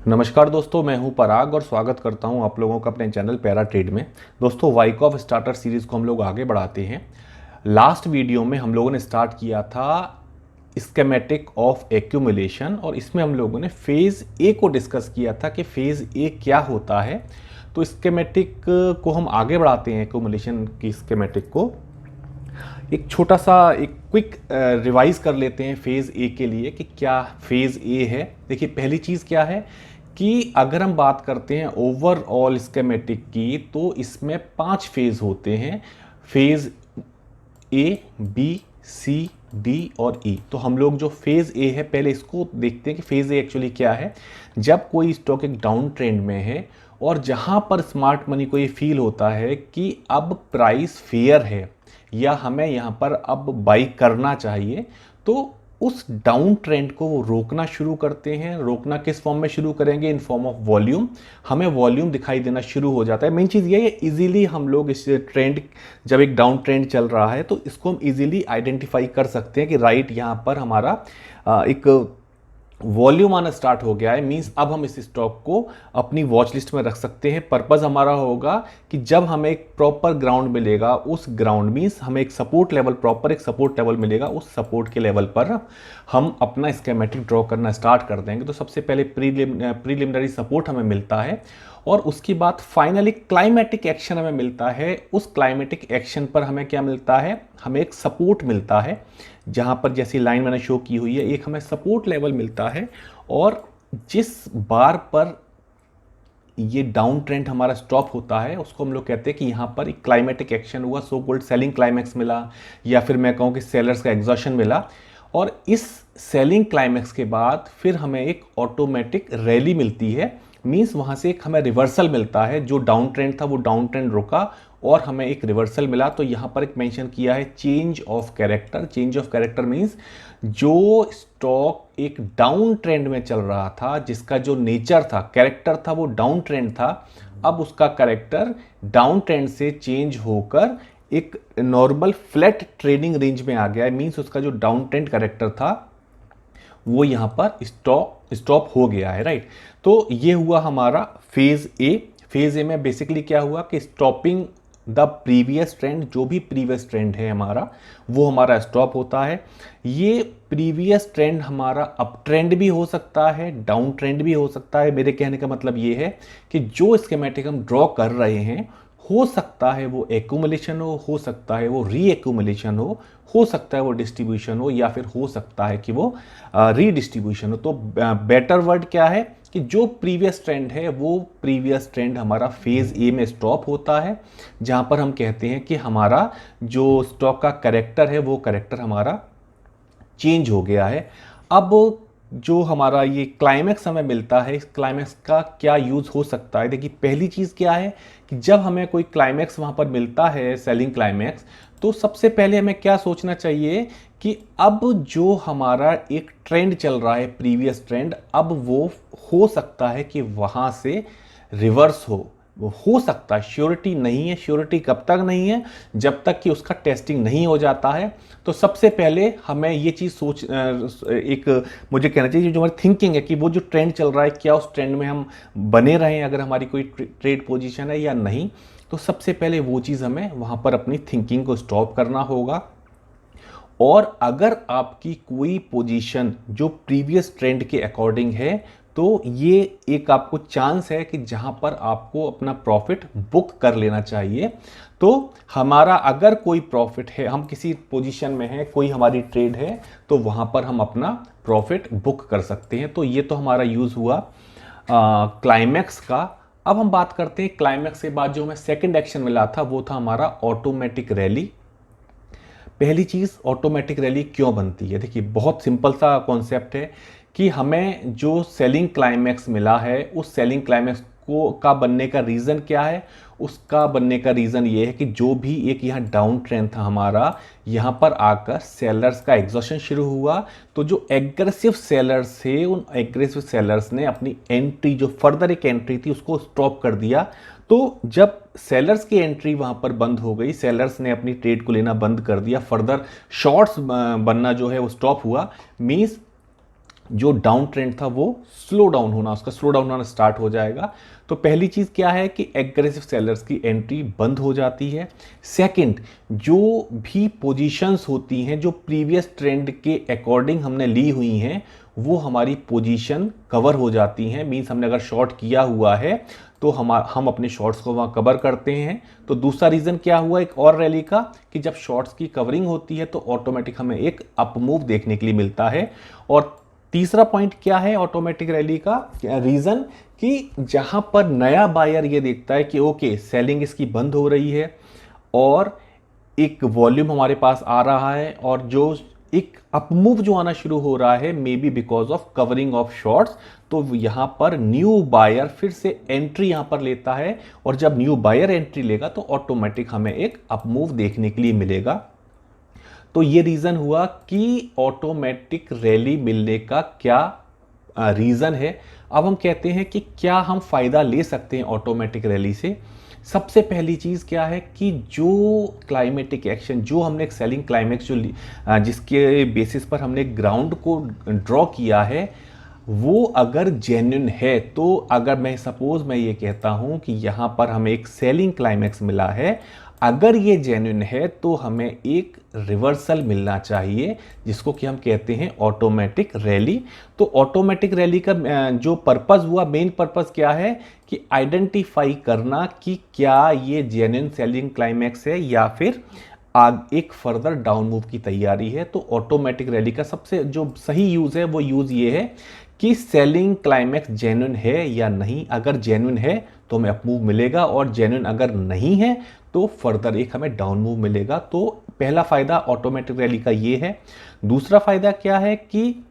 नमस्कार दोस्तों, मैं हूं पराग और स्वागत करता हूं आप लोगों का अपने चैनल पैरा ट्रेड में। दोस्तों, वाइकॉफ स्टार्टर सीरीज़ को हम लोग आगे बढ़ाते हैं। लास्ट वीडियो में हम लोगों ने स्टार्ट किया था स्केमेटिक ऑफ एक्यूमुलेशन और इसमें हम लोगों ने फेज़ ए को डिस्कस किया था कि फेज़ ए क्या होता है। तो स्केमेटिक को हम आगे बढ़ाते हैं, एक्यूमुलेशन की स्केमेटिक को एक छोटा सा एक क्विक रिवाइज कर लेते हैं फेज़ ए के लिए कि क्या फेज़ ए है। देखिए, पहली चीज़ क्या है कि अगर हम बात करते हैं ओवरऑल स्केमेटिक की, तो इसमें 5 फेज़ होते हैं। Phase A, B, C, D और ई। तो हम लोग जो फेज़ ए है, पहले इसको देखते हैं कि फेज़ ए एक्चुअली क्या है। जब कोई स्टॉक एक डाउन ट्रेंड में है और जहां पर स्मार्ट मनी को ये फील होता है कि अब प्राइस फेयर है या हमें यहाँ पर अब बाई करना चाहिए, तो उस डाउन ट्रेंड को वो रोकना शुरू करते हैं। रोकना किस फॉर्म में शुरू करेंगे? In form of volume. हमें वॉल्यूम दिखाई देना शुरू हो जाता है। मेन चीज़ ये है, इजीली हम लोग इस ट्रेंड, जब एक डाउन ट्रेंड चल रहा है तो इसको हम इजीली आइडेंटिफाई कर सकते हैं कि राइट यहाँ पर हमारा एक वॉल्यूम आना स्टार्ट हो गया है। मींस अब हम इस स्टॉक को अपनी वॉच लिस्ट में रख सकते हैं। पर्पस हमारा होगा कि जब हमें एक प्रॉपर ग्राउंड मिलेगा, उस ग्राउंड मींस हमें एक सपोर्ट लेवल, प्रॉपर एक सपोर्ट लेवल मिलेगा, उस सपोर्ट के लेवल पर हम अपना स्केमेटिक ड्रॉ करना स्टार्ट कर देंगे। तो सबसे पहले प्रीलिमिनरी सपोर्ट हमें मिलता है और उसके बाद फाइनली क्लाइमेटिक एक्शन हमें मिलता है। उस क्लाइमेटिक एक्शन पर हमें क्या मिलता है? हमें एक सपोर्ट मिलता है, जहां पर जैसी लाइन मैंने शो की हुई है, एक हमें सपोर्ट लेवल मिलता है। और जिस बार पर ये डाउन ट्रेंड हमारा स्टॉप होता है, उसको हम लोग कहते हैं कि यहाँ पर एक क्लाइमेटिक एक्शन हुआ, सो कॉल्ड सेलिंग क्लाइमैक्स मिला, या फिर मैं कहूँ कि सेलर्स का एग्जॉशन मिला। और इस सेलिंग क्लाइमैक्स के बाद फिर हमें एक ऑटोमेटिक रैली मिलती है। मींस वहाँ से एक हमें रिवर्सल मिलता है। जो डाउन ट्रेंड था वो डाउन ट्रेंड रुका और हमें एक रिवर्सल मिला। तो यहाँ पर एक मेंशन किया है change of character. Change of character means जो स्टॉक एक डाउन ट्रेंड में चल रहा था, जिसका जो नेचर था, कैरेक्टर था, वो डाउन ट्रेंड था, अब उसका कैरेक्टर डाउन ट्रेंड से चेंज होकर एक नॉर्मल फ्लैट ट्रेडिंग रेंज में आ गया है। मींस उसका जो डाउन ट्रेंड कैरेक्टर था वो यहाँ पर स्टॉप हो गया है, राइट। तो ये हुआ हमारा फेज ए। फेज ए में बेसिकली क्या हुआ कि स्टॉपिंग द प्रीवियस ट्रेंड, जो भी प्रीवियस ट्रेंड है हमारा, वो हमारा स्टॉप होता है। ये प्रीवियस ट्रेंड हमारा अप ट्रेंड भी हो सकता है, डाउन ट्रेंड भी हो सकता है। मेरे कहने का मतलब ये है कि जो स्कीमेटिक हम ड्रॉ कर रहे हैं, हो सकता है वो एक्यूमुलेशन हो सकता है वो री एक्यूमुलेशन हो सकता है वो डिस्ट्रीब्यूशन हो, या फिर हो सकता है कि वो रीडिस्ट्रीब्यूशन हो। तो बेटर वर्ड क्या है कि जो प्रीवियस ट्रेंड है, वो प्रीवियस ट्रेंड हमारा फेज ए में स्टॉप होता है, जहां पर हम कहते हैं कि हमारा जो स्टॉक का कैरेक्टर है, वो कैरेक्टर हमारा चेंज हो गया है। अब जो हमारा ये क्लाइमैक्स हमें मिलता है, इस क्लाइमैक्स का क्या यूज़ हो सकता है? देखिए, पहली चीज़ क्या है कि जब हमें कोई क्लाइमैक्स वहाँ पर मिलता है, सेलिंग क्लाइमैक्स, तो सबसे पहले हमें क्या सोचना चाहिए कि अब जो हमारा एक ट्रेंड चल रहा है, प्रीवियस ट्रेंड, अब वो हो सकता है कि वहाँ से रिवर्स हो सकता है। श्योरिटी नहीं है। श्योरिटी कब तक नहीं है? जब तक कि उसका टेस्टिंग नहीं हो जाता है। तो सबसे पहले हमें ये चीज़ एक मुझे कहना चाहिए, जो हमारी थिंकिंग है कि वो जो ट्रेंड चल रहा है, क्या उस ट्रेंड में हम बने रहें अगर हमारी कोई ट्रेड पोजीशन है या नहीं। तो सबसे पहले वो चीज़ हमें वहाँ पर अपनी थिंकिंग को स्टॉप करना होगा। और अगर आपकी कोई पोजीशन जो प्रीवियस ट्रेंड के अकॉर्डिंग है, तो ये एक आपको चांस है कि जहां पर आपको अपना प्रॉफिट बुक कर लेना चाहिए। तो हमारा अगर कोई प्रॉफिट है, हम किसी पोजीशन में है, कोई हमारी ट्रेड है, तो वहां पर हम अपना प्रॉफिट बुक कर सकते हैं। तो ये तो हमारा यूज हुआ क्लाइमैक्स का। अब हम बात करते हैं क्लाइमैक्स के बाद जो हमें सेकंड एक्शन मिला था, वो था हमारा ऑटोमेटिक रैली। पहली चीज़, ऑटोमेटिक रैली क्यों बनती है? देखिए, बहुत सिंपल सा कॉन्सेप्ट है कि हमें जो सेलिंग क्लाइमैक्स मिला है, उस सेलिंग क्लाइमैक्स को का बनने का रीज़न क्या है? उसका बनने का रीज़न ये है कि जो भी एक यहाँ डाउन ट्रेंड था हमारा, यहाँ पर आकर सेलर्स का एग्जॉशन शुरू हुआ। तो जो एग्रेसिव सेलर्स थे, उन एग्रेसिव सेलर्स ने अपनी एंट्री, जो फर्दर एक एंट्री थी, उसको स्टॉप कर दिया। तो जब सेलर्स की एंट्री वहां पर बंद हो गई, सेलर्स ने अपनी ट्रेड को लेना बंद कर दिया, फर्दर शॉर्ट्स बनना जो है वो स्टॉप हुआ। मींस जो डाउन ट्रेंड था वो स्लो डाउन होना, उसका स्लो डाउन होना स्टार्ट हो जाएगा। तो पहली चीज़ क्या है कि एग्रेसिव सेलर्स की एंट्री बंद हो जाती है। सेकंड, जो भी पोजीशंस होती हैं जो प्रीवियस ट्रेंड के अकॉर्डिंग हमने ली हुई हैं, वो हमारी पोजीशन कवर हो जाती हैं। मींस हमने अगर शॉर्ट किया हुआ है तो हम अपने शॉर्ट्स को वहाँ कवर करते हैं। तो दूसरा रीज़न क्या हुआ एक और रैली का, कि जब शॉर्ट्स की कवरिंग होती है तो ऑटोमेटिक हमें एक अप मूव देखने के लिए मिलता है। और तीसरा पॉइंट क्या है ऑटोमेटिक रैली का रीज़न, कि जहां पर नया बायर ये देखता है कि ओके सेलिंग इसकी बंद हो रही है और एक वॉल्यूम हमारे पास आ रहा है, और जो एक अपमूव जो आना शुरू हो रहा है may be because of covering of shorts, तो यहां पर न्यू बायर फिर से एंट्री यहां पर लेता है। और जब न्यू बायर एंट्री लेगा तो ऑटोमेटिक हमें एक अपमूव देखने के लिए मिलेगा। तो ये रीज़न हुआ कि ऑटोमेटिक रैली मिलने का क्या रीज़न है। अब हम कहते हैं कि क्या हम फ़ायदा ले सकते हैं ऑटोमेटिक रैली से। सबसे पहली चीज़ क्या है कि जो क्लाइमेटिक एक्शन, जो हमने एक सेलिंग क्लाइमेक्स जिसके बेसिस पर हमने ग्राउंड को ड्रॉ किया है, वो अगर जेन्युइन है, तो अगर मैं ये कहता हूं कि यहां पर हमें एक सेलिंग क्लाइमेक्स मिला है, अगर ये जेन्युइन है तो हमें एक रिवर्सल मिलना चाहिए, जिसको कि हम कहते हैं ऑटोमेटिक रैली। तो ऑटोमेटिक रैली का जो पर्पस हुआ, मेन पर्पस क्या है कि आइडेंटिफाई करना कि क्या ये जेन्युइन सेलिंग क्लाइमेक्स है या फिर एक फर्दर डाउन मूव की तैयारी है। तो ऑटोमेटिक रैली का सबसे जो सही यूज़ है वो यूज़ ये है कि सेलिंग क्लाइमेक्स जेन्युइन है या नहीं। अगर जेन्युइन है तो हमें अप मूव मिलेगा, और जेन्युइन अगर नहीं है तो फर्दर एक हमें डाउन मूव मिलेगा। तो पहला फायदा ऑटोमेटिक रैली का ये है। दूसरा फायदा क्या है कि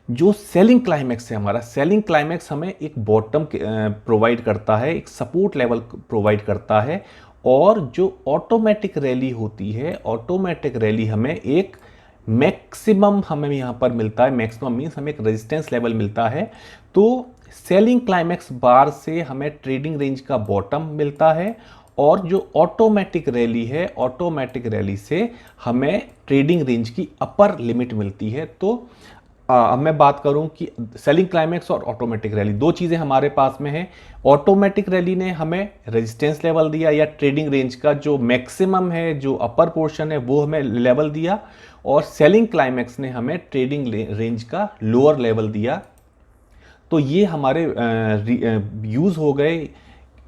जो सेलिंग क्लाइमेक्स है, हमारा सेलिंग क्लाइमेक्स हमें एक बॉटम प्रोवाइड करता है, एक सपोर्ट लेवल प्रोवाइड करता है। और जो ऑटोमेटिक रैली होती है, ऑटोमेटिक रैली हमें एक मैक्सिमम हमें यहाँ पर मिलता है। मैक्सिमम मीन्स हमें एक रेजिस्टेंस लेवल मिलता है। तो सेलिंग क्लाइमेक्स बार से हमें ट्रेडिंग रेंज का बॉटम मिलता है, और जो ऑटोमेटिक रैली है, ऑटोमेटिक रैली से हमें ट्रेडिंग रेंज की अपर लिमिट मिलती है। तो अब मैं बात करूं कि सेलिंग क्लाइमेक्स और ऑटोमेटिक रैली दो चीज़ें हमारे पास में है। ऑटोमेटिक रैली ने हमें रेजिस्टेंस लेवल दिया, या ट्रेडिंग रेंज का जो मैक्सिमम है, जो अपर पोर्शन है, वो हमें लेवल दिया। और सेलिंग क्लाइमेक्स ने हमें ट्रेडिंग रेंज का लोअर लेवल दिया। तो ये हमारे यूज़ हो गए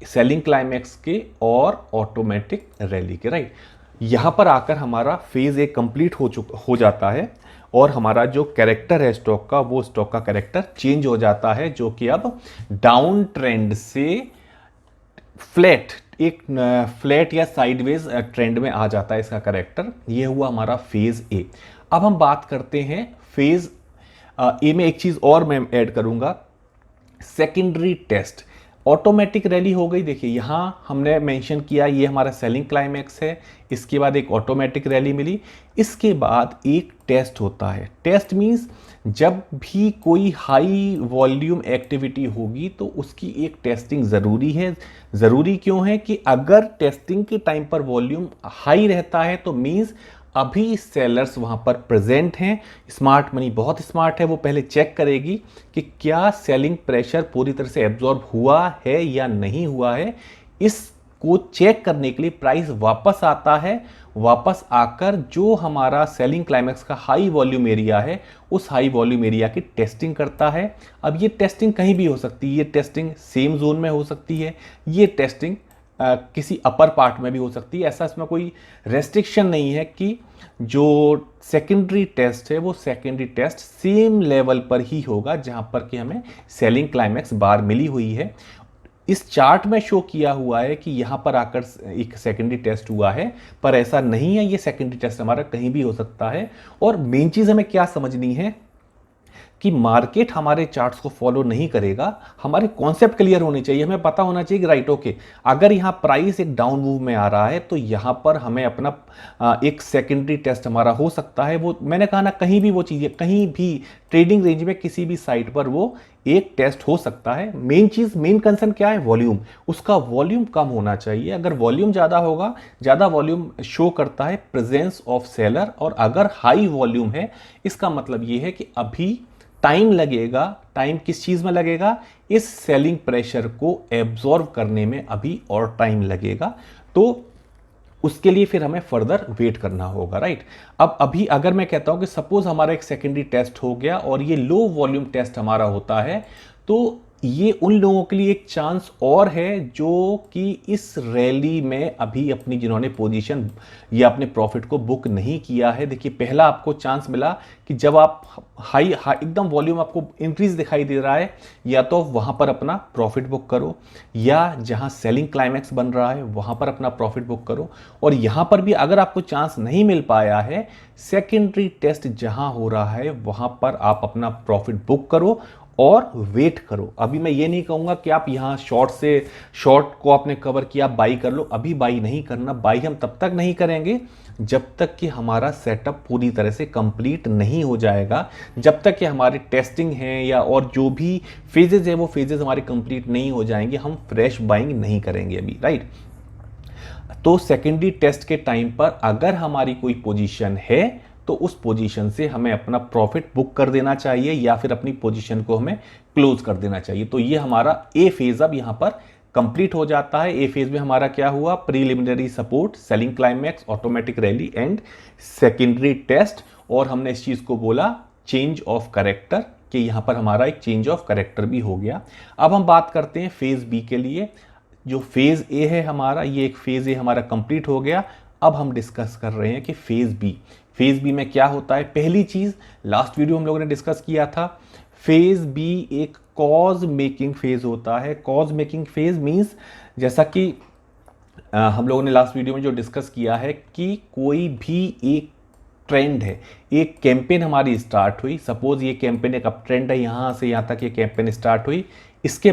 सेलिंग क्लाइमेक्स के और ऑटोमेटिक रैली के, राइट। यहाँ पर आकर हमारा फेज़ एक कंप्लीट हो जाता है, और हमारा जो कैरेक्टर है स्टॉक का, वो स्टॉक का कैरेक्टर चेंज हो जाता है, जो कि अब डाउन ट्रेंड से फ्लैट या साइडवेज ट्रेंड में आ जाता है इसका कैरेक्टर। ये हुआ हमारा फेज ए। अब हम बात करते हैं फेज ए में एक चीज़ और मैं ऐड करूंगा, सेकेंडरी टेस्ट। ऑटोमेटिक रैली हो गई, देखिए यहाँ हमने मेंशन किया ये हमारा सेलिंग क्लाइमेक्स है, इसके बाद एक ऑटोमेटिक रैली मिली, इसके बाद एक टेस्ट होता है। टेस्ट मींस जब भी कोई हाई वॉल्यूम एक्टिविटी होगी तो उसकी एक टेस्टिंग ज़रूरी है। ज़रूरी क्यों है कि अगर टेस्टिंग के टाइम पर वॉल्यूम हाई रहता है तो मींस अभी सेलर्स वहाँ पर प्रेजेंट हैं। स्मार्ट मनी बहुत स्मार्ट है, वो पहले चेक करेगी कि क्या सेलिंग प्रेशर पूरी तरह से एब्जॉर्ब हुआ है या नहीं हुआ है। इसको चेक करने के लिए प्राइस वापस आता है, वापस आकर जो हमारा सेलिंग क्लाइमेक्स का हाई वॉल्यूम एरिया है, उस हाई वॉल्यूम एरिया की टेस्टिंग करता है। अब ये टेस्टिंग कहीं भी हो सकती है, ये टेस्टिंग सेम जोन में हो सकती है, ये टेस्टिंग किसी अपर पार्ट में भी हो सकती है। ऐसा इसमें कोई रेस्ट्रिक्शन नहीं है कि जो सेकेंडरी टेस्ट है वो सेकेंडरी टेस्ट सेम लेवल पर ही होगा जहां पर कि हमें सेलिंग क्लाइमेक्स बार मिली हुई है। इस चार्ट में शो किया हुआ है कि यहां पर आकर एक सेकेंडरी टेस्ट हुआ है, पर ऐसा नहीं है। ये सेकेंडरी टेस्ट हमारा कहीं भी हो सकता है। और मेन चीज़ हमें क्या समझनी है कि मार्केट हमारे चार्ट्स को फॉलो नहीं करेगा, हमारे कॉन्सेप्ट क्लियर होने चाहिए। हमें पता होना चाहिए कि राइट ओके, अगर यहाँ प्राइस एक डाउन मूव में आ रहा है तो यहाँ पर हमें अपना एक सेकेंडरी टेस्ट हमारा हो सकता है। वो मैंने कहा ना, कहीं भी वो चीज़ें, कहीं भी ट्रेडिंग रेंज में किसी भी साइट पर वो एक टेस्ट हो सकता है। मेन चीज़, मेन कंसर्न क्या है, वॉल्यूम। उसका वॉल्यूम कम होना चाहिए। अगर वॉल्यूम ज़्यादा होगा, ज़्यादा वॉल्यूम शो करता है प्रेजेंस ऑफ सेलर, और अगर हाई वॉल्यूम है इसका मतलब ये है कि अभी टाइम लगेगा। टाइम किस चीज़ में लगेगा? इस सेलिंग प्रेशर को एब्जॉर्ब करने में अभी और टाइम लगेगा, तो उसके लिए फिर हमें फर्दर वेट करना होगा, राइट। अब अभी अगर मैं कहता हूं कि सपोज हमारा एक सेकेंडरी टेस्ट हो गया और ये लो वॉल्यूम टेस्ट हमारा होता है, तो ये उन लोगों के लिए एक चांस और है जो कि इस रैली में अभी अपनी जिन्होंने पोजीशन या अपने प्रॉफिट को बुक नहीं किया है। देखिए, पहला आपको चांस मिला कि जब आप हाई एकदम वॉल्यूम आपको इंक्रीज दिखाई दे रहा है, या तो वहां पर अपना प्रॉफिट बुक करो, या जहां सेलिंग क्लाइमैक्स बन रहा है वहां पर अपना प्रॉफिट बुक करो। और यहां पर भी अगर आपको चांस नहीं मिल पाया है, सेकेंडरी टेस्ट जहां हो रहा है वहां पर आप अपना प्रॉफिट बुक करो और वेट करो। अभी मैं ये नहीं कहूंगा कि आप यहां शॉर्ट को आपने कवर किया बाई कर लो, अभी बाई नहीं करना। बाई हम तब तक नहीं करेंगे जब तक कि हमारा सेटअप पूरी तरह से कंप्लीट नहीं हो जाएगा, जब तक कि हमारी टेस्टिंग है या और जो भी फेजेस है वो फेजेस हमारे कंप्लीट नहीं हो जाएंगे, हम फ्रेश बाइंग नहीं करेंगे अभी, राइट। तो सेकेंडरी टेस्ट के टाइम पर अगर हमारी कोई पोजीशन है तो उस पोजीशन से हमें अपना प्रॉफिट बुक कर देना चाहिए या फिर अपनी पोजीशन को हमें क्लोज कर देना चाहिए। तो ये हमारा ए फेज अब यहां पर कंप्लीट हो जाता है। ए फेज में हमारा क्या हुआ? Preliminary support, selling climax, automatic rally and secondary test. और हमने इस चीज को बोला चेंज ऑफ कैरेक्टर, कि यहां पर हमारा एक चेंज ऑफ कैरेक्टर भी हो गया। अब हम बात करते हैं फेज बी के लिए। जो फेज ए है हमारा, ये एक फेज ए हमारा कंप्लीट हो गया। अब हम डिस्कस कर रहे हैं कि फेज बी, फेज बी में क्या होता है। पहली चीज, लास्ट वीडियो हम लोगों ने डिस्कस किया था, फेज बी एक कॉज मेकिंग फेज होता है। कॉज मेकिंग फेज मींस, जैसा कि हम लोगों ने लास्ट वीडियो में जो डिस्कस किया है कि कोई भी एक ट्रेंड है, एक कैंपेन हमारी स्टार्ट हुई, सपोज ये कैंपेन एक अप ट्रेंड है, यहां से यहां तक ये कैंपेन स्टार्ट हुई, इसके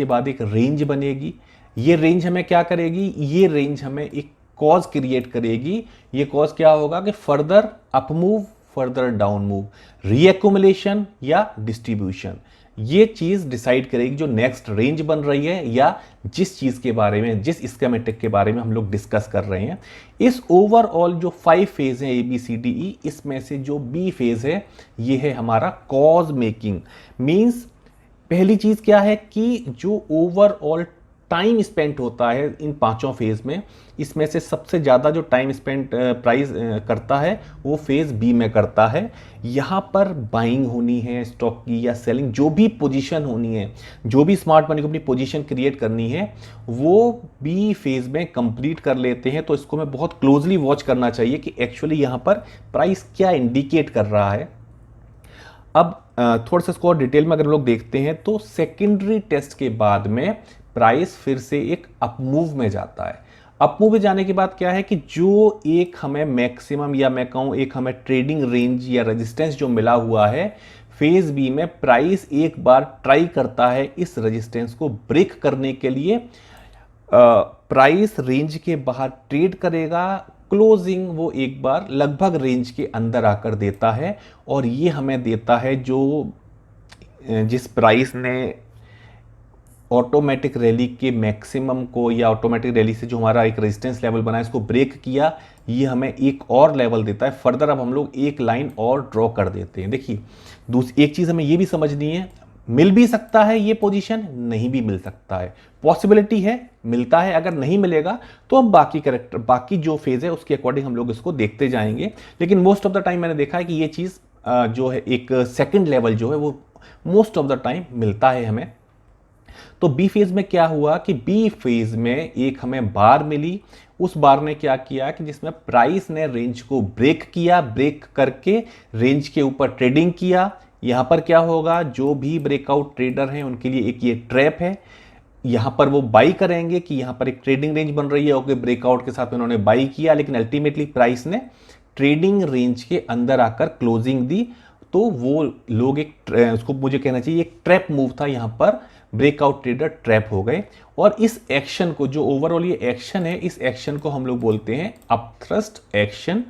बाद एक रेंज बनेगी। ये रेंज हमें क्या करेगी? ये रेंज हमें एक कॉज क्रिएट करेगी। ये कॉज क्या होगा कि further up move, further down move, reaccumulation या डिस्ट्रीब्यूशन। ये चीज डिसाइड करेगी जो नेक्स्ट रेंज बन रही है या जिस चीज के बारे में, जिस स्कीमेटिक के बारे में हम लोग डिस्कस कर रहे हैं। इस ओवरऑल जो 5 फेज है ABCDE, इसमें से जो बी फेज है ये है हमारा कॉज मेकिंग। मींस पहली चीज क्या है कि जो ओवरऑल टाइम स्पेंड होता है इन पांचों फेज में, इसमें से सबसे ज़्यादा जो टाइम स्पेंड प्राइस करता है वो फेज बी में करता है। यहाँ पर बाइंग होनी है स्टॉक की या सेलिंग, जो भी पोजीशन होनी है, जो भी स्मार्ट मनी को अपनी पोजीशन क्रिएट करनी है, वो बी फेज में कंप्लीट कर लेते हैं। तो इसको हमें बहुत क्लोजली वॉच करना चाहिए कि एक्चुअली यहाँ पर प्राइस क्या इंडिकेट कर रहा है। अब थोड़ा सा इसको और डिटेल में अगर लोग देखते हैं तो सेकेंडरी टेस्ट के बाद में प्राइस फिर से एक अपमूव में जाता है। अपमूव में जाने के बाद क्या है कि जो एक हमें मैक्सिमम या मैं कहूँ एक हमें ट्रेडिंग रेंज या रेजिस्टेंस जो मिला हुआ है, फेज बी में प्राइस एक बार ट्राई करता है इस रेजिस्टेंस को ब्रेक करने के लिए। प्राइस रेंज के बाहर ट्रेड करेगा, क्लोजिंग वो एक बार लगभग रेंज के अंदर आकर देता है। और ये हमें देता है जो जिस प्राइस ने ऑटोमेटिक रैली के मैक्सिमम को या ऑटोमेटिक रैली से जो हमारा एक रेजिस्टेंस लेवल बना है इसको ब्रेक किया, ये हमें एक और लेवल देता है। फर्दर अब हम लोग एक लाइन और ड्रॉ कर देते हैं। देखिए, एक चीज़ हमें ये भी समझनी है, मिल भी सकता है ये पोजीशन, नहीं भी मिल सकता है, पॉसिबिलिटी है मिलता है। अगर नहीं मिलेगा तो अब बाकी जो फेज है उसके अकॉर्डिंग हम लोग इसको देखते जाएंगे। लेकिन मोस्ट ऑफ द टाइम मैंने देखा है कि ये चीज़ जो है एक सेकेंड लेवल जो है वो मोस्ट ऑफ द टाइम मिलता है हमें। तो बी फेज में क्या हुआ कि बी फेज में एक हमें बार मिली। उस बार ने क्या किया कि जिसमें प्राइस ने रेंज को ब्रेक किया, ब्रेक करके रेंज के ऊपर ट्रेडिंग किया। यहां पर क्या होगा, जो भी ब्रेकआउट ट्रेडर हैं उनके लिए एक ये ट्रैप है। यहां पर वो बाई करेंगे कि यहां पर एक ट्रेडिंग रेंज बन रही है, ओके, ब्रेकआउट के साथ उन्होंने बाई किया, लेकिन अल्टीमेटली प्राइस ने ट्रेडिंग रेंज के अंदर आकर क्लोजिंग दी। तो वो लोग उसको मुझे कहना चाहिए एक ट्रैप मूव था, यहां पर ब्रेकआउट ट्रेडर ट्रैप हो गए। और इस एक्शन को, जो ओवरऑल ये एक्शन है, इस एक्शन को हम लोग बोलते हैं अपथ्रस्ट एक्शन।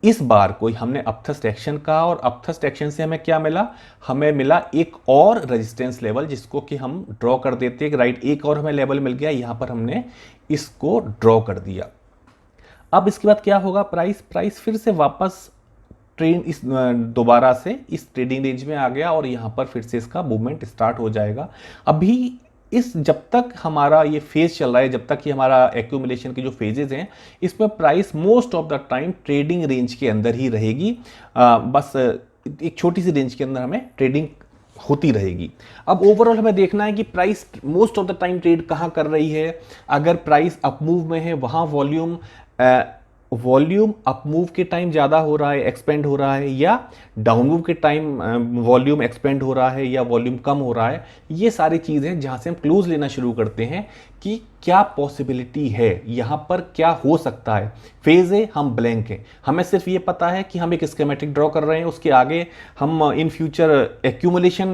इस बार कोई हमने अपथ्रस्ट एक्शन कहा और अपथ्रस्ट एक्शन से हमें क्या मिला, हमें मिला एक और रेजिस्टेंस लेवल जिसको कि हम ड्रॉ कर देते हैं। राइट, एक और हमें लेवल मिल गया, यहां पर हमने इसको ड्रॉ कर दिया। अब इसके बाद क्या होगा, प्राइस फिर से वापस ट्रेंड इस दोबारा से इस ट्रेडिंग रेंज में आ गया और यहाँ पर फिर से इसका मूवमेंट स्टार्ट हो जाएगा। अभी इस जब तक हमारा ये फेज चल रहा है, जब तक ये हमारा एक्यूमुलेशन के जो फेजेस हैं, इसमें price most of the time trading range के अंदर ही रहेगी। बस एक छोटी सी रेंज के अंदर हमें ट्रेडिंग होती रहेगी। अब ओवरऑल हमें देखना है कि price most of the time trade कहाँ कर रही है। अगर प्राइस अप मूव में है वहाँ वॉल्यूम अप मूव के टाइम ज़्यादा हो रहा है, एक्सपेंड हो रहा है, या डाउन मूव के टाइम वॉल्यूम एक्सपेंड हो रहा है या वॉल्यूम कम हो रहा है। ये सारी चीज़ें जहाँ से हम क्लूज लेना शुरू करते हैं कि क्या पॉसिबिलिटी है, यहाँ पर क्या हो सकता है। फेज है, हम ब्लैंक हैं, हमें सिर्फ ये पता है कि हम एक स्कीमेटिक ड्रॉ कर रहे हैं, उसके आगे हम इन फ्यूचर एक्यूमुलेशन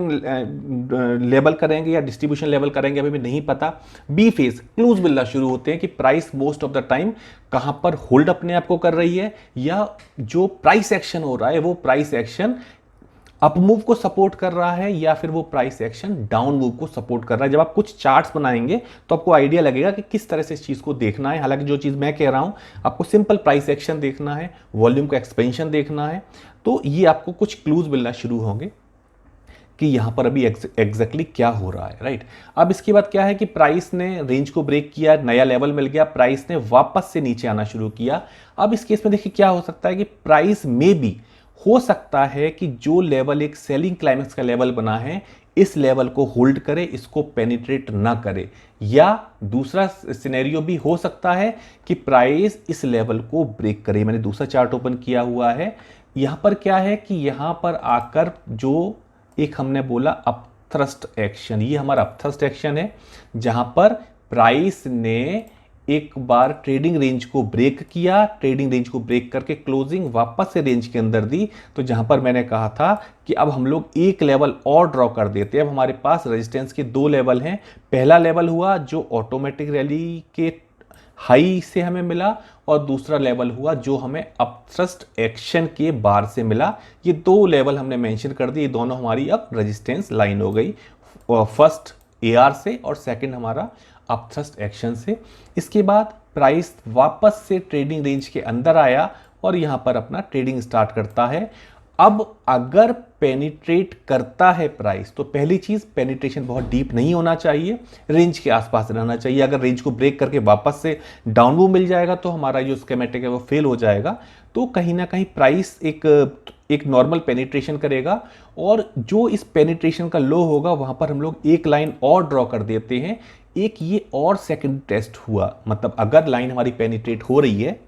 लेवल करेंगे या डिस्ट्रीब्यूशन लेवल करेंगे, अभी भी नहीं पता। बी फेज क्लूज मिलना शुरू होते हैं कि price most of the time कहाँ पर होल्ड अपने आप को कर रही है, या जो प्राइस एक्शन हो रहा है वो प्राइस एक्शन अप मूव को सपोर्ट कर रहा है या फिर वो प्राइस एक्शन डाउन मूव को सपोर्ट कर रहा है। जब आप कुछ चार्ट्स बनाएंगे तो आपको आइडिया लगेगा कि किस तरह से इस चीज को देखना है। हालांकि जो चीज मैं कह रहा हूं, आपको सिंपल प्राइस एक्शन देखना है, वॉल्यूम का एक्सपेंशन देखना है, तो ये आपको कुछ क्लूज मिलना शुरू होंगे कि यहां पर अभी एग्जैक्टली क्या हो रहा है, राइट। अब इसके बाद क्या है कि प्राइस ने रेंज को ब्रेक किया, नया लेवल मिल गया, प्राइस ने वापस से नीचे आना शुरू किया। अब इस केस में देखिए क्या हो सकता है कि प्राइस में भी हो सकता है कि जो लेवल एक सेलिंग क्लाइमेक्स का लेवल बना है, इस लेवल को होल्ड करे, इसको पेनिट्रेट ना करे, या दूसरा सिनेरियो भी हो सकता है कि प्राइस इस लेवल को ब्रेक करे। मैंने दूसरा चार्ट ओपन किया हुआ है, यहां पर क्या है कि यहां पर आकर जो एक हमने बोला अपथ्रस्ट एक्शन, ये हमारा अपथ्रस्ट एक्शन है, जहां पर प्राइस ने एक बार ट्रेडिंग रेंज को ब्रेक किया, ट्रेडिंग रेंज को ब्रेक करके क्लोजिंग वापस से रेंज के अंदर दी। तो जहां पर मैंने कहा था कि अब हम लोग एक लेवल और ड्रॉ कर देते हैं। अब हमारे पास रेजिस्टेंस के दो लेवल हैं। पहला लेवल हुआ जो ऑटोमेटिक रैली के हाई से हमें मिला, और दूसरा लेवल हुआ जो हमें अपथ्रस्ट एक्शन के बार से मिला। ये दो लेवल हमने मेंशन कर दिए, दोनों हमारी अब रेजिस्टेंस लाइन हो गई, फर्स्ट एआर से और सेकंड हमारा अपथ्रस्ट एक्शन से। इसके बाद प्राइस वापस से ट्रेडिंग रेंज के अंदर आया और यहां पर अपना ट्रेडिंग स्टार्ट करता है। अब अगर पेनिट्रेट करता है प्राइस, तो पहली चीज पेनिट्रेशन बहुत डीप नहीं होना चाहिए, रेंज के आसपास रहना चाहिए। अगर रेंज को ब्रेक करके वापस से डाउन मूव मिल जाएगा तो हमारा जो स्कीमेटिक है वो फेल हो जाएगा। तो कहीं ना कहीं प्राइस एक नॉर्मल पेनिट्रेशन करेगा, और जो इस पेनिट्रेशन का लो होगा वहां पर हम लोग एक लाइन और ड्रॉ कर देते हैं। एक ये और सेकंड टेस्ट हुआ, मतलब अगर लाइन हमारी पेनिट्रेट हो रही है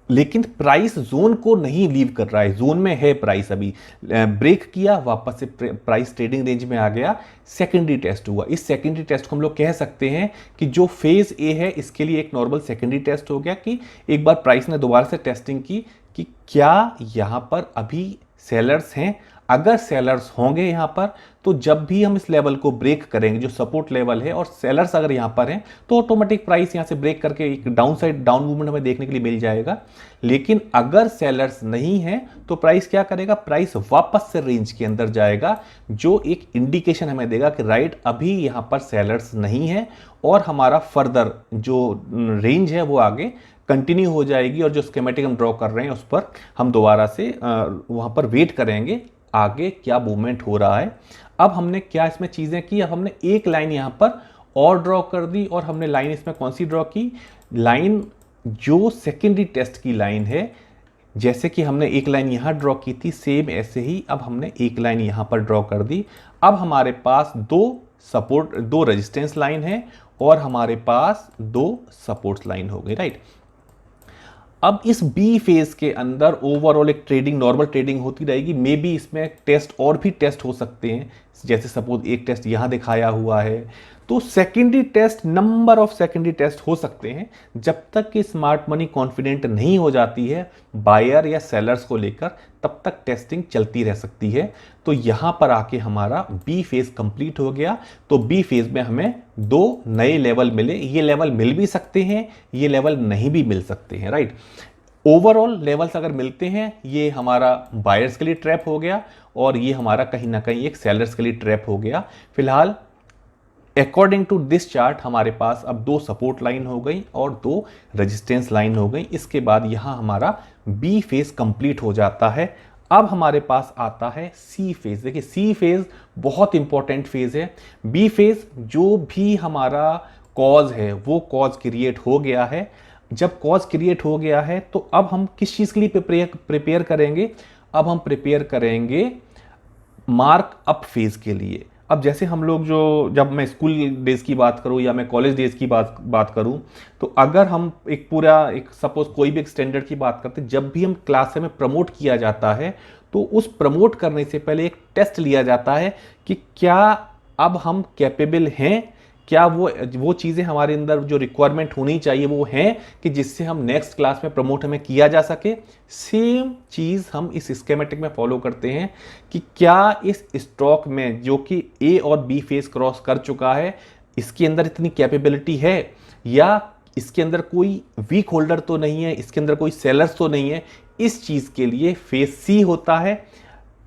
लेकिन प्राइस जोन को नहीं लीव कर रहा है, जोन में है प्राइस, अभी ब्रेक किया, वापस से प्राइस ट्रेडिंग रेंज में आ गया, सेकेंडरी टेस्ट हुआ। इस सेकेंडरी टेस्ट को हम लोग कह सकते हैं कि जो फेज ए है इसके लिए एक नॉर्मल सेकेंडरी टेस्ट हो गया, कि एक बार प्राइस ने दोबारा से टेस्टिंग की कि क्या यहां पर अभी सेलर्स हैं। अगर सेलर्स होंगे यहां पर, तो जब भी हम इस लेवल को ब्रेक करेंगे जो सपोर्ट लेवल है, और सेलर्स अगर यहां पर हैं, तो ऑटोमेटिक प्राइस यहां से ब्रेक करके एक डाउन मूवमेंट हमें देखने के लिए मिल जाएगा। लेकिन अगर सेलर्स नहीं है तो प्राइस क्या करेगा, प्राइस वापस से रेंज के अंदर जाएगा, जो एक इंडिकेशन हमें देगा कि राइट अभी यहां पर सेलर्स नहीं है, और हमारा फर्दर जो रेंज है वो आगे कंटिन्यू हो जाएगी, और जो स्कीमेटिक हम ड्रॉ कर रहे हैं उस पर हम दोबारा से वहां पर वेट करेंगे आगे क्या मूवमेंट हो रहा है। अब हमने क्या इसमें चीजें की, अब हमने एक लाइन यहां पर और ड्रॉ कर दी, और हमने लाइन इसमें कौन सी ड्रॉ की, लाइन जो सेकेंडरी टेस्ट की लाइन है। जैसे कि हमने एक लाइन यहां ड्रॉ की थी, सेम ऐसे ही अब हमने एक लाइन यहां पर ड्रॉ कर दी। अब हमारे पास दो रेजिस्टेंस लाइन है और हमारे पास दो सपोर्ट्स लाइन हो गई, राइट। अब इस बी फेज के अंदर ओवरऑल एक ट्रेडिंग, नॉर्मल ट्रेडिंग होती रहेगी। मे बी इसमें टेस्ट और भी टेस्ट हो सकते हैं, जैसे सपोज एक टेस्ट यहां दिखाया हुआ है, तो secondary test, number of secondary test हो सकते हैं। जब तक कि स्मार्ट मनी कॉन्फिडेंट नहीं हो जाती है बायर या सेलर्स को लेकर, तब तक टेस्टिंग चलती रह सकती है। तो यहां पर आके हमारा बी फेज कंप्लीट हो गया। तो बी फेज में हमें दो नए लेवल मिले। ये लेवल मिल भी सकते हैं, ये लेवल नहीं भी मिल सकते हैं, राइट। ओवरऑल लेवल्स अगर मिलते हैं, ये हमारा बायर्स के लिए ट्रैप हो गया, और ये हमारा कहीं ना कहीं एक सेलर्स के लिए ट्रैप हो गया। फिलहाल अकॉर्डिंग टू दिस चार्ट हमारे पास अब 2 सपोर्ट लाइन हो गई और 2 रेजिस्टेंस लाइन हो गई। इसके बाद यहां हमारा बी फेज कंप्लीट हो जाता है। अब हमारे पास आता है सी फेज। देखिए सी फेज बहुत इंपॉर्टेंट फेज है। बी फेज जो भी हमारा कॉज है वो कॉज क्रिएट हो गया है। जब कॉज क्रिएट हो गया है तो अब हम किस चीज के लिए प्रिपेयर करेंगे? अब हम प्रिपेयर करेंगे मार्क अप फेज के लिए। अब जैसे हम लोग जो जब मैं स्कूल डेज की बात करूं या मैं कॉलेज डेज की बात करूं, तो अगर हम एक पूरा एक सपोज कोई भी एक स्टैंडर्ड की बात करते हैं, जब भी हम क्लास में प्रमोट किया जाता है तो उस प्रमोट करने से पहले एक टेस्ट लिया जाता है कि क्या अब हम कैपेबल हैं, क्या वो चीज़ें हमारे अंदर जो रिक्वायरमेंट होनी चाहिए वो हैं कि जिससे हम नेक्स्ट क्लास में प्रमोट हमें किया जा सके। सेम चीज़ हम इस स्केमेटिक में फॉलो करते हैं कि क्या इस स्टॉक में जो कि ए और बी फेज क्रॉस कर चुका है, इसके अंदर इतनी कैपेबिलिटी है, या इसके अंदर कोई वीक होल्डर तो नहीं है, इसके अंदर कोई सेलर्स तो नहीं है। इस चीज़ के लिए फेज सी होता है,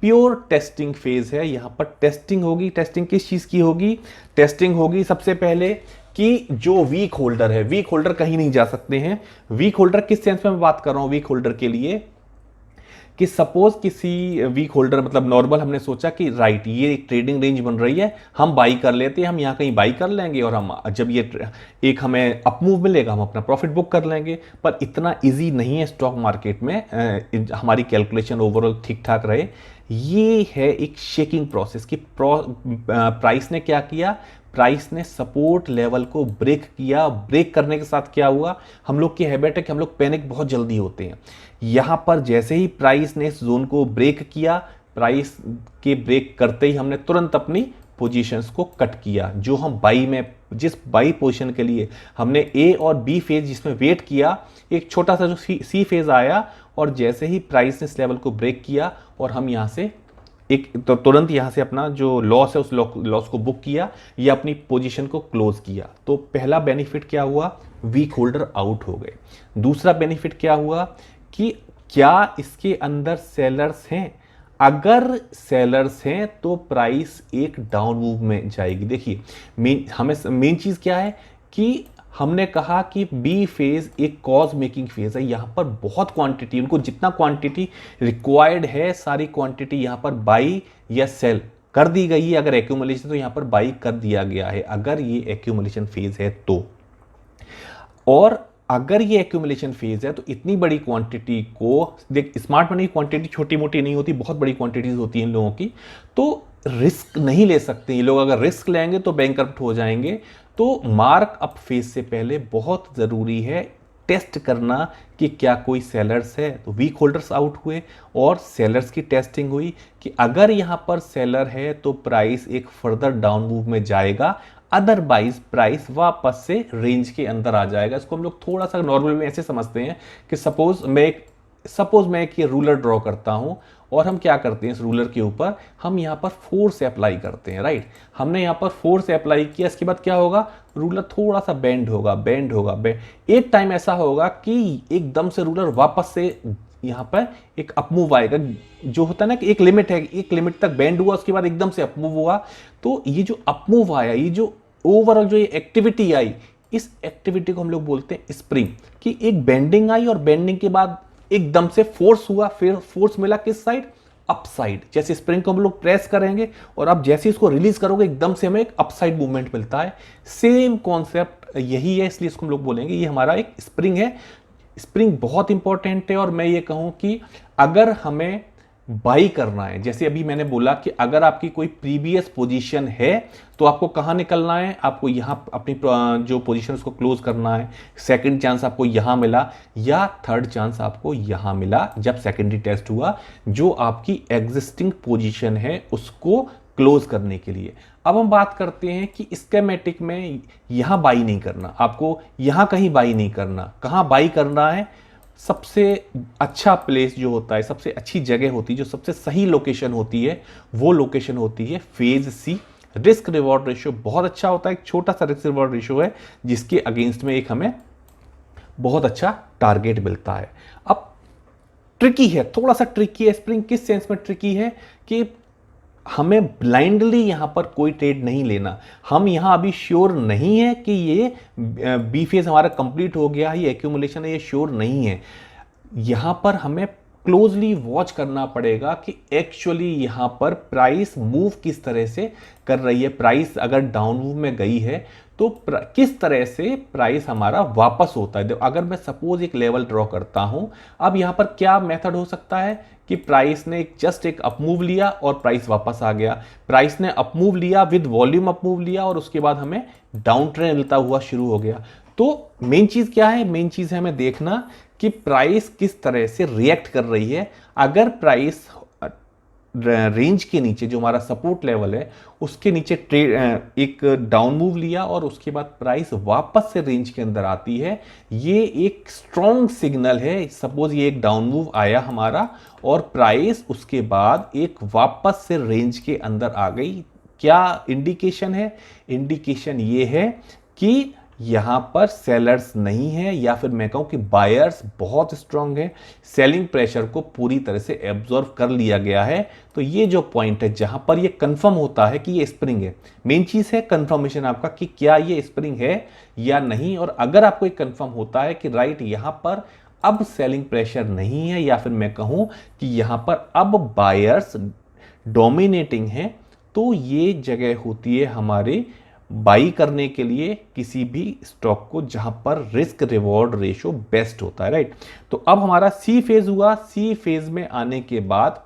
प्योर टेस्टिंग फेज है। यहां पर टेस्टिंग होगी। टेस्टिंग किस चीज की होगी? टेस्टिंग होगी सबसे पहले कि जो वीक होल्डर है, वीक होल्डर कहीं नहीं जा सकते हैं। वीक होल्डर किस सेंस में मैं बात कर रहा हूं वीक होल्डर के लिए? कि सपोज किसी वीक होल्डर मतलब नॉर्मल हमने सोचा कि राइट ये एक ट्रेडिंग रेंज बन रही है, हम बाई कर लेते हैं, हम यहाँ कहीं बाई कर लेंगे और हम जब ये एक हमें अप मूव मिलेगा हम अपना प्रॉफिट बुक कर लेंगे। पर इतना इजी नहीं है स्टॉक मार्केट में हमारी कैलकुलेशन ओवरऑल ठीक ठाक रहे। ये है एक शेकिंग प्रोसेस कि प्राइस ने क्या किया, प्राइस ने सपोर्ट लेवल को ब्रेक किया। ब्रेक करने के साथ क्या हुआ, हम लोग की हैबिट है कि हम लोग पैनिक बहुत जल्दी होते हैं। यहां पर जैसे ही प्राइस ने इस जोन को ब्रेक किया, प्राइस के ब्रेक करते ही हमने तुरंत अपनी पोजीशंस को कट किया। जो हम बाई में जिस बाई पोजीशन के लिए हमने ए और बी फेज जिसमें वेट किया, एक छोटा सा जो सी फेज आया और जैसे ही प्राइस ने इस लेवल को ब्रेक किया और हम यहां से एक तो तुरंत यहां से अपना जो लॉस है उस लॉस को बुक किया या अपनी पोजीशन को क्लोज किया। तो पहला बेनिफिट क्या हुआ, वीक होल्डर आउट हो गए। दूसरा बेनिफिट क्या हुआ कि क्या इसके अंदर सेलर्स हैं? अगर सेलर्स हैं तो प्राइस एक डाउन मूव में जाएगी। देखिए हमें मेन चीज क्या है कि हमने कहा कि बी फेज एक कॉज मेकिंग फेज है। यहां पर बहुत क्वांटिटी, उनको जितना क्वांटिटी रिक्वायर्ड है सारी क्वांटिटी यहां पर बाई या सेल कर दी गई है। अगर एक्यूमुलेशन तो यहां पर बाई कर दिया गया है अगर ये एक्यूमुलेशन फेज है तो। और अगर ये एक्यूमुलेशन फेज है तो इतनी बड़ी क्वांटिटी को देख, स्मार्ट मनी की क्वांटिटी छोटी मोटी नहीं होती, बहुत बड़ी क्वांटिटीज होती हैं इन लोगों की, तो रिस्क नहीं ले सकते ये लोग। अगर रिस्क लेंगे तो बैंकरप्ट हो जाएंगे। तो मार्क अप फेज से पहले बहुत जरूरी है टेस्ट करना कि क्या कोई सेलर्स है। तो वीक होल्डर्स आउट हुए और सेलर्स की टेस्टिंग हुई कि अगर यहां पर सेलर है तो प्राइस एक फर्दर डाउन मूव में जाएगा, अदरवाइज प्राइस वापस से रेंज के अंदर आ जाएगा। इसको हम लोग थोड़ा सा नॉर्मल में ऐसे समझते हैं कि सपोज मैं एक ये रूलर ड्रॉ करता हूं और हम क्या करते हैं, इस रूलर के ऊपर हम यहां पर फोर्स अप्लाई करते हैं। राइट, हमने यहां पर फोर्स अप्लाई किया, इसके बाद क्या होगा, रूलर थोड़ा सा बेंड होगा। एक टाइम ऐसा होगा कि एकदम से रूलर वापस से यहां पर एक अपमूव आएगा। जो होता है ना कि एक लिमिट है, एक लिमिट तक बेंड हुआ उसके बाद एकदम से अपमूव हुआ। तो ये जो अपमूव आया, ये जो ओवरऑल जो ये एक्टिविटी आई, इस एक्टिविटी को हम लोग बोलते हैं स्प्रिंग। कि एक बेंडिंग आई और बेंडिंग के बाद एकदम से फोर्स हुआ, फिर फोर्स मिला किस साइड, अप साइड। जैसे स्प्रिंग को हम लोग प्रेस करेंगे और अब जैसे इसको रिलीज करोगे एकदम से हमें एक अप साइड मूवमेंट मिलता है। सेम कॉन्सेप्ट यही है, इसलिए इसको हम लोग बोलेंगे ये हमारा एक स्प्रिंग है। स्प्रिंग बहुत इंपॉर्टेंट है। और मैं ये कहूं कि अगर हमें बाई करना है, जैसे अभी मैंने बोला कि अगर आपकी कोई प्रीवियस पोजीशन है तो आपको कहां निकलना है, आपको यहां अपनी जो पोजीशन उसको क्लोज करना है। सेकंड चांस आपको यहां मिला या थर्ड चांस आपको यहां मिला जब सेकेंडरी टेस्ट हुआ, जो आपकी एग्जिस्टिंग पोजीशन है उसको क्लोज करने के लिए। अब हम बात करते हैं कि स्कीमेटिक में यहां बाई नहीं करना, आपको यहां कहीं बाई नहीं करना। कहां बाई करना है, सबसे अच्छा प्लेस जो होता है, सबसे अच्छी जगह होती है, जो सबसे सही लोकेशन होती है, वो लोकेशन होती है फेज सी। रिस्क रिवॉर्ड रेशियो बहुत अच्छा होता है, एक छोटा सा रिस्क रिवॉर्ड रेशियो है जिसके अगेंस्ट में एक हमें बहुत अच्छा टारगेट मिलता है। अब ट्रिकी है, थोड़ा सा ट्रिकी है स्प्रिंग। किस सेंस में ट्रिकी है कि हमें ब्लाइंडली यहाँ पर कोई ट्रेड नहीं लेना। हम यहाँ अभी श्योर नहीं है कि ये बी फेज हमारा कंप्लीट हो गया है, ये एक्यूमुलेशन है, ये श्योर नहीं है। यहाँ पर हमें क्लोजली वॉच करना पड़ेगा कि एक्चुअली यहाँ पर प्राइस मूव किस तरह से कर रही है। प्राइस अगर डाउन मूव में गई है तो किस तरह से प्राइस हमारा वापस होता है। अगर मैं सपोज एक लेवल ड्रॉ करता हूं, अब यहाँ पर क्या मेथड हो सकता है कि प्राइस ने जस्ट एक अप मूव लिया और प्राइस वापस आ गया। प्राइस ने अप मूव लिया विद वॉल्यूम अप मूव लिया और उसके बाद हमें डाउन ट्रेंड मिलता हुआ शुरू हो गया। तो मेन चीज क्या है? मेन चीज है हमें देखना कि प्राइस किस तरह से रिएक्ट कर रही है। अगर प्राइस रेंज के नीचे, जो हमारा सपोर्ट लेवल है उसके नीचे एक डाउन मूव लिया और उसके बाद प्राइस वापस से रेंज के अंदर आती है, ये एक स्ट्रॉन्ग सिग्नल है। सपोज ये एक डाउन मूव आया हमारा और प्राइस उसके बाद एक वापस से रेंज के अंदर आ गई। क्या इंडिकेशन है? इंडिकेशन ये है कि यहां पर सेलर्स नहीं है, या फिर मैं कहूं कि बायर्स बहुत स्ट्रांग है, सेलिंग प्रेशर को पूरी तरह से एब्जॉर्व कर लिया गया है। तो ये जो पॉइंट है जहां पर ये कंफर्म होता है कि ये स्प्रिंग है, मेन चीज है कंफर्मेशन आपका कि क्या ये स्प्रिंग है या नहीं। और अगर आपको एक कंफर्म होता है कि राइट यहां पर अब सेलिंग प्रेशर नहीं है, या फिर मैं कहूं कि यहां पर अब बायर्स डोमिनेटिंग है, तो ये जगह होती है हमारे बाई करने के लिए किसी भी स्टॉक को जहां पर रिस्क रिवॉर्ड रेशो बेस्ट होता है, राइट। तो अब हमारा सी फेज हुआ। सी फेज में आने के बाद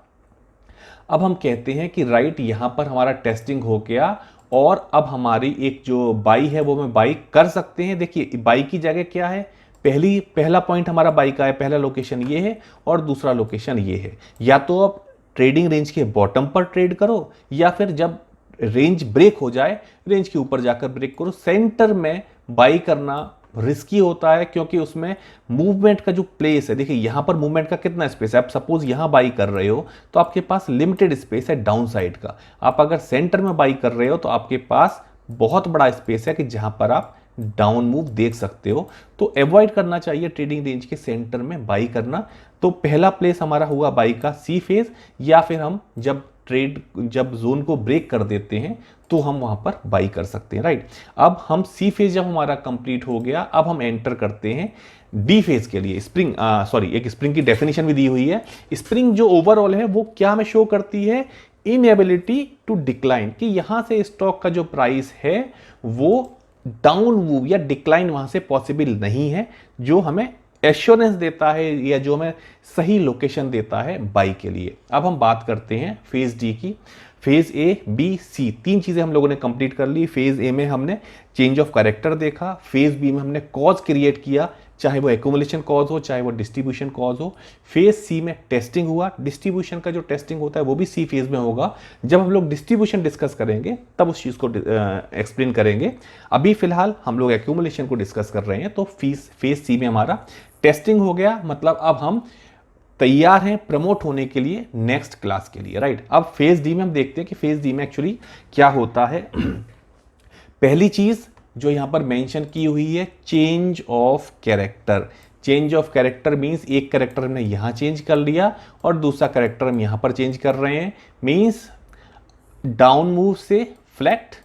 अब हम कहते हैं कि राइट यहां पर हमारा टेस्टिंग हो गया और अब हमारी एक जो बाई है वो मैं बाई कर सकते हैं। देखिए बाई की जगह क्या है, पहला पॉइंट हमारा बाई का है, पहला लोकेशन ये है और दूसरा लोकेशन ये है। या तो आप ट्रेडिंग रेंज के बॉटम पर ट्रेड करो, या फिर जब रेंज ब्रेक हो जाए रेंज के ऊपर जाकर ब्रेक करो। सेंटर में बाई करना रिस्की होता है क्योंकि उसमें मूवमेंट का जो प्लेस है, देखिए यहां पर मूवमेंट का कितना स्पेस है। आप सपोज यहां बाई कर रहे हो तो आपके पास लिमिटेड स्पेस है डाउन साइड का। आप अगर सेंटर में बाई कर रहे हो तो आपके पास बहुत बड़ा स्पेस है कि जहां पर आप डाउन मूव देख सकते हो। तो अवॉइड करना चाहिए ट्रेडिंग रेंज के सेंटर में बाई करना। तो पहला प्लेस हमारा हुआ बाई का सी फेज, या फिर हम जब जोन को ब्रेक कर देते हैं तो हम वहां पर बाई कर सकते हैं, राइट। अब हम सी फेज जब हमारा कंप्लीट हो गया, अब हम एंटर करते हैं डी फेज के लिए। एक स्प्रिंग की डेफिनेशन भी दी हुई है। स्प्रिंग जो ओवरऑल है वो क्या हमें शो करती है? इनएबिलिटी टू डिक्लाइन, कि यहां से स्टॉक का जो प्राइस है वो डाउन मूव या डिक्लाइन वहां से पॉसिबल नहीं है, जो हमें एश्योरेंस देता है या जो हमें सही लोकेशन देता है बाई के लिए। अब हम बात करते हैं फेज डी की। फेज ए, बी, सी, तीन चीजें हम लोगों ने कंप्लीट कर ली। फेज ए में हमने चेंज ऑफ कैरेक्टर देखा, फेज बी में हमने कॉज क्रिएट किया, चाहे वो एक्यूमुलेशन कॉज हो चाहे वो डिस्ट्रीब्यूशन कॉज हो। फेज सी में टेस्टिंग हुआ। डिस्ट्रीब्यूशन का जो टेस्टिंग होता है वो भी सी फेज में होगा। जब हम लोग डिस्ट्रीब्यूशन डिस्कस करेंगे तब उस चीज को एक्सप्लेन करेंगे। अभी फिलहाल हम लोग एक्यूमुलेशन को डिस्कस कर रहे हैं। तो फेज सी में हमारा टेस्टिंग हो गया, मतलब अब हम तैयार हैं प्रमोट होने के लिए नेक्स्ट क्लास के लिए, राइट। अब फेज डी में हम देखते हैं कि फेज डी में एक्चुअली क्या होता है। पहली चीज जो यहां पर मेंशन की हुई है, change of character. Change of character means एक कैरेक्टर हमने यहां चेंज कर लिया और दूसरा कैरेक्टर हम यहां पर चेंज कर रहे हैं। मींस डाउन मूव से फ्लैट,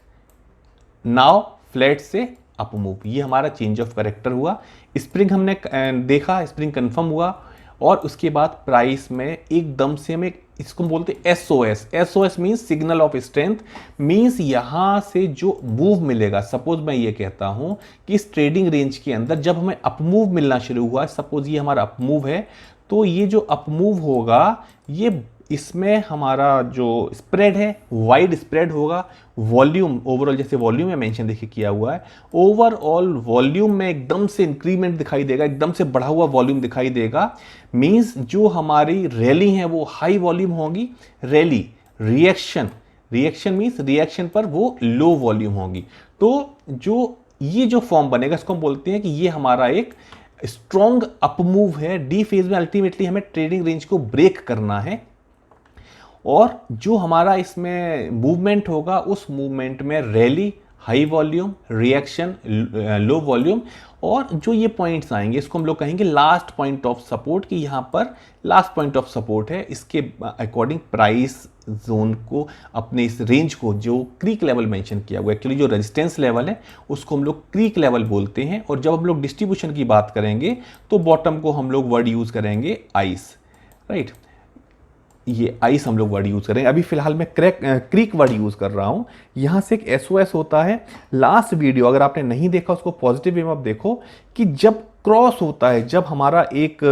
नाउ फ्लैट से अप मूव, ये हमारा चेंज ऑफ कैरेक्टर हुआ। स्प्रिंग हमने देखा, स्प्रिंग कंफर्म हुआ और उसके बाद प्राइस में एकदम से हमें इसको बोलते हैं SOS. SOS means signal of strength, means यहां से जो मूव मिलेगा। सपोज मैं ये कहता हूं कि इस ट्रेडिंग रेंज के अंदर जब हमें अप मूव मिलना शुरू हुआ, सपोज ये हमारा अप मूव है, तो ये जो अप मूव होगा ये इसमें हमारा जो स्प्रेड है वाइड स्प्रेड होगा। वॉल्यूम ओवरऑल, जैसे वॉल्यूम में मेंशन देखिए किया हुआ है, ओवरऑल वॉल्यूम में एकदम से इंक्रीमेंट दिखाई देगा, एकदम से बढ़ा हुआ वॉल्यूम दिखाई देगा। मींस जो हमारी रैली है वो हाई वॉल्यूम होगी। रैली रिएक्शन मींस रिएक्शन पर वो लो वॉल्यूम होगी। तो जो ये जो फॉर्म बनेगा इसको हम बोलते हैं कि ये हमारा एक स्ट्रॉन्ग अप मूव है। डी फेज में अल्टीमेटली हमें ट्रेडिंग रेंज को ब्रेक करना है और जो हमारा इसमें मूवमेंट होगा उस मूवमेंट में rally high volume, reaction, low volume, और जो ये पॉइंट्स आएंगे इसको हम लोग कहेंगे लास्ट पॉइंट ऑफ सपोर्ट, कि यहाँ पर लास्ट पॉइंट ऑफ सपोर्ट है। इसके अकॉर्डिंग प्राइस जोन को, अपने इस रेंज को, जो क्रीक लेवल मेंशन किया हुआ है, एक्चुअली जो रेजिस्टेंस लेवल है उसको हम लोग क्रीक लेवल बोलते हैं। और जब हम लोग डिस्ट्रीब्यूशन की बात करेंगे तो बॉटम को हम लोग वर्ड यूज करेंगे आइस, राइट। ये आइस हम लोग वर्ड यूज करेंगे। अभी फिलहाल मैं क्रीक वर्ड यूज कर रहा हूं। यहां से एक एसओएस होता है। लास्ट वीडियो अगर आपने नहीं देखा उसको पॉजिटिव वे में आप देखो, कि जब क्रॉस होता है, जब हमारा एक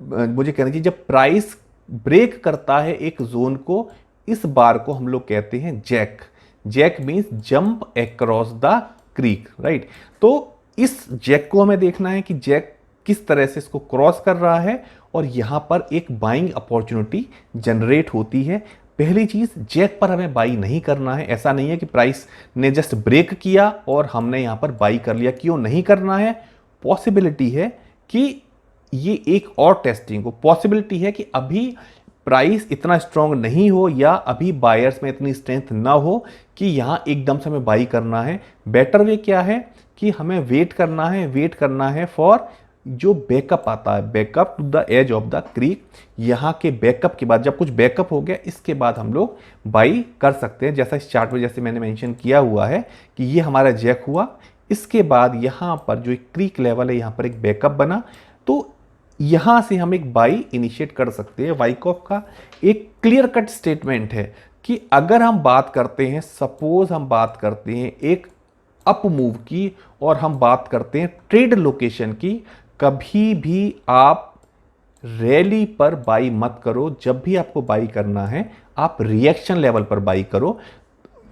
मुझे कहना चाहिए, जब प्राइस ब्रेक करता है एक जोन को, इस बार को हम लोग कहते हैं jack. Jack means jump across the creek, right. तो इस जैक को हमें देखना है कि जैक किस तरह से इसको क्रॉस कर रहा है और यहां पर एक बाइंग अपॉर्चुनिटी जनरेट होती है। पहली चीज, जैक पर हमें बाई नहीं करना है। ऐसा नहीं है कि प्राइस ने जस्ट ब्रेक किया और हमने यहां पर बाई कर लिया। क्यों नहीं करना है? पॉसिबिलिटी है कि ये एक और टेस्टिंग को, पॉसिबिलिटी है कि अभी प्राइस इतना स्ट्रांग नहीं हो या अभी बायर्स में इतनी स्ट्रेंथ ना हो कि यहां एकदम से हमें बाई करना है। बेटर वे क्या है कि हमें वेट करना है फॉर जो बैकअप आता है, backup to the edge of the creek. यहाँ के बैकअप के बाद, जब कुछ बैकअप हो गया, इसके बाद हम लोग बाई कर सकते हैं। जैसा इस चार्ट में जैसे मैंने मेंशन किया हुआ है कि ये हमारा जैक हुआ, इसके बाद यहाँ पर जो एक क्रीक लेवल है, यहाँ पर एक बैकअप बना, तो यहाँ से हम एक बाई इनिशिएट कर सकते हैं। वाइकॉफ का एक क्लियर कट स्टेटमेंट है कि अगर हम बात करते हैं, सपोज हम बात करते हैं एक अप मूव की और हम बात करते हैं ट्रेड लोकेशन की, कभी भी आप रैली पर बाई मत करो। जब भी आपको बाई करना है आप रिएक्शन लेवल पर बाई करो।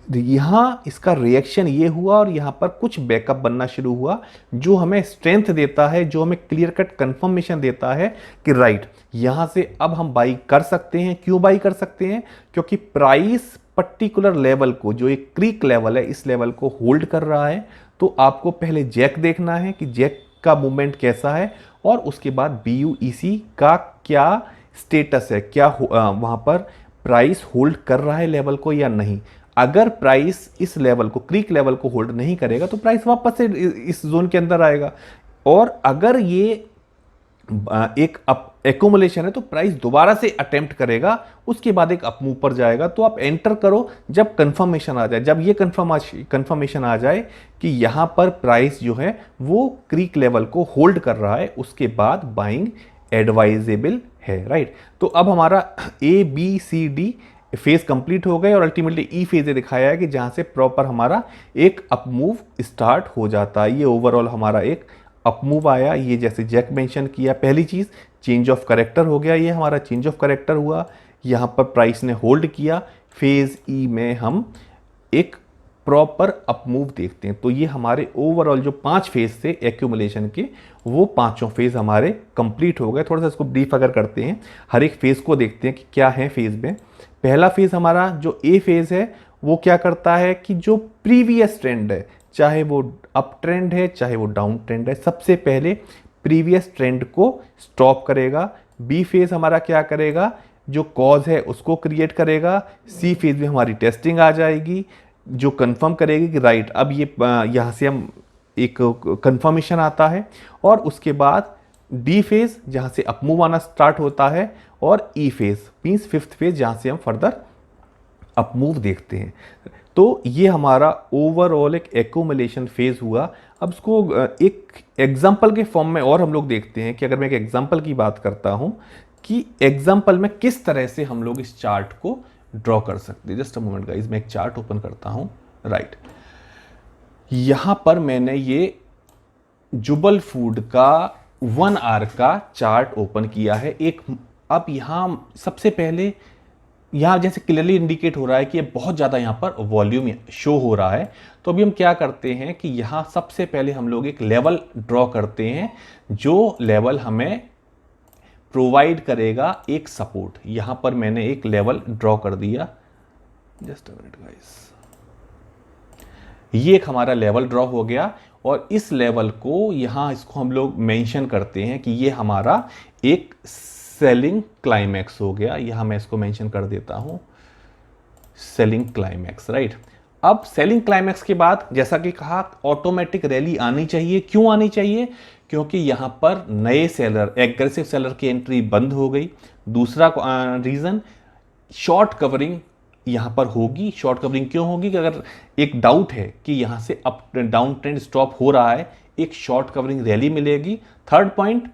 यहां इसका रिएक्शन ये हुआ और यहां पर कुछ बैकअप बनना शुरू हुआ जो हमें स्ट्रेंथ देता है, जो हमें क्लियर कट कंफर्मेशन देता है कि राइट, यहां से अब हम बाई कर सकते हैं। क्यों बाई कर सकते हैं? क्योंकि प्राइस पर्टिकुलर लेवल को, जो एक क्रीक लेवल है, इस लेवल को होल्ड कर रहा है। तो आपको पहले जैक देखना है कि जैक का मूवमेंट कैसा है, और उसके बाद BUEC का क्या स्टेटस है, क्या वहां पर प्राइस होल्ड कर रहा है लेवल को या नहीं। अगर प्राइस इस लेवल को, क्रीक लेवल को होल्ड नहीं करेगा तो प्राइस वापस से इस जोन के अंदर आएगा। और अगर ये एक एक्यूमुलेशन है तो प्राइस दोबारा से अटेम्प्ट करेगा, उसके बाद एक अपमूव पर जाएगा। तो आप एंटर करो जब कंफर्मेशन आ जाए, जब ये कंफर्मेशन आ जाए कि यहां पर प्राइस जो है वो क्रीक लेवल को होल्ड कर रहा है, उसके बाद बाइंग एडवाइजेबल है, राइट। तो अब हमारा ABCD फेज कंप्लीट हो गए और अल्टीमेटली ई फेज दिखाया है कि जहां से प्रॉपर हमारा एक अपमूव स्टार्ट हो जाता है। ये ओवरऑल हमारा एक अपमूव आया। ये जैसे जैक मेंशन किया, पहली चीज चेंज ऑफ करेक्टर हो गया, ये हमारा चेंज ऑफ करेक्टर हुआ, यहां पर प्राइस ने होल्ड किया। फेज ई में हम एक प्रॉपर अपमूव देखते हैं। तो ये हमारे ओवरऑल जो 5 फेज थे एक्यूमुलेशन के, वो पांचों फेज हमारे कंप्लीट हो गए। थोड़ा सा इसको ब्रीफ अगर करते हैं, हर एक फेज को देखते हैं कि क्या है फेज में। पहला फेज हमारा जो ए फेज है वो क्या करता है कि जो प्रीवियस ट्रेंड है, चाहे वो अप ट्रेंड है चाहे वो डाउन ट्रेंड है, सबसे पहले प्रीवियस ट्रेंड को स्टॉप करेगा। बी फेज हमारा क्या करेगा, जो कॉज है उसको क्रिएट करेगा। सी फेज में हमारी टेस्टिंग आ जाएगी जो कंफर्म करेगी कि राइट, अब ये यहाँ से हम एक कंफर्मेशन आता है। और उसके बाद डी फेज जहाँ से अपमूव आना स्टार्ट होता है, और ई फेज मीन्स फिफ्थ फेज जहाँ से हम फर्दर अपमूव देखते हैं। तो ये हमारा ओवरऑल एक एक्यूमुलेशन फेज हुआ। अब इसको एक एग्जाम्पल के फॉर्म में और हम लोग देखते हैं कि अगर मैं एक एग्जाम्पल की बात करता हूं कि एग्जाम्पल में किस तरह से हम लोग इस चार्ट को ड्रॉ कर सकते हैं। जस्ट अ मोमेंट गाइस, मैं एक चार्ट ओपन करता हूं, राइट। यहां पर मैंने ये जुबल फूड का 1 आवर का चार्ट ओपन किया है। एक अब यहां सबसे पहले यहाँ जैसे क्लियरली इंडिकेट हो रहा है कि ये बहुत ज़्यादा यहाँ पर वॉल्यूम शो हो रहा है। तो अभी हम क्या करते हैं कि यहाँ सबसे पहले हम लोग एक लेवल ड्रॉ करते हैं, जो लेवल हमें प्रोवाइड करेगा एक सपोर्ट। यहाँ पर मैंने एक लेवल ड्रॉ कर दिया, जस्ट अ मिनट गाइस। ये एक हमारा लेवल ड्रॉ हो गया और इस लेवल को यहाँ इसको हम लोग मेंशन करते हैं कि ये हमारा एक सेलिंग क्लाइमैक्स हो गया। यहां मैं इसको मेंशन कर देता हूं, सेलिंग क्लाइमैक्स, राइट। अब सेलिंग क्लाइमैक्स के बाद जैसा कि कहा ऑटोमेटिक रैली आनी चाहिए। क्यों आनी चाहिए? क्योंकि यहां पर नए सेलर, एग्रेसिव सेलर की एंट्री बंद हो गई। दूसरा रीजन, शॉर्ट कवरिंग यहां पर होगी। शॉर्ट कवरिंग क्यों होगी? कि अगर एक डाउट है कि यहां से अप डाउन ट्रेंड स्टॉप हो रहा है, एक शॉर्ट कवरिंग रैली मिलेगी। थर्ड पॉइंट,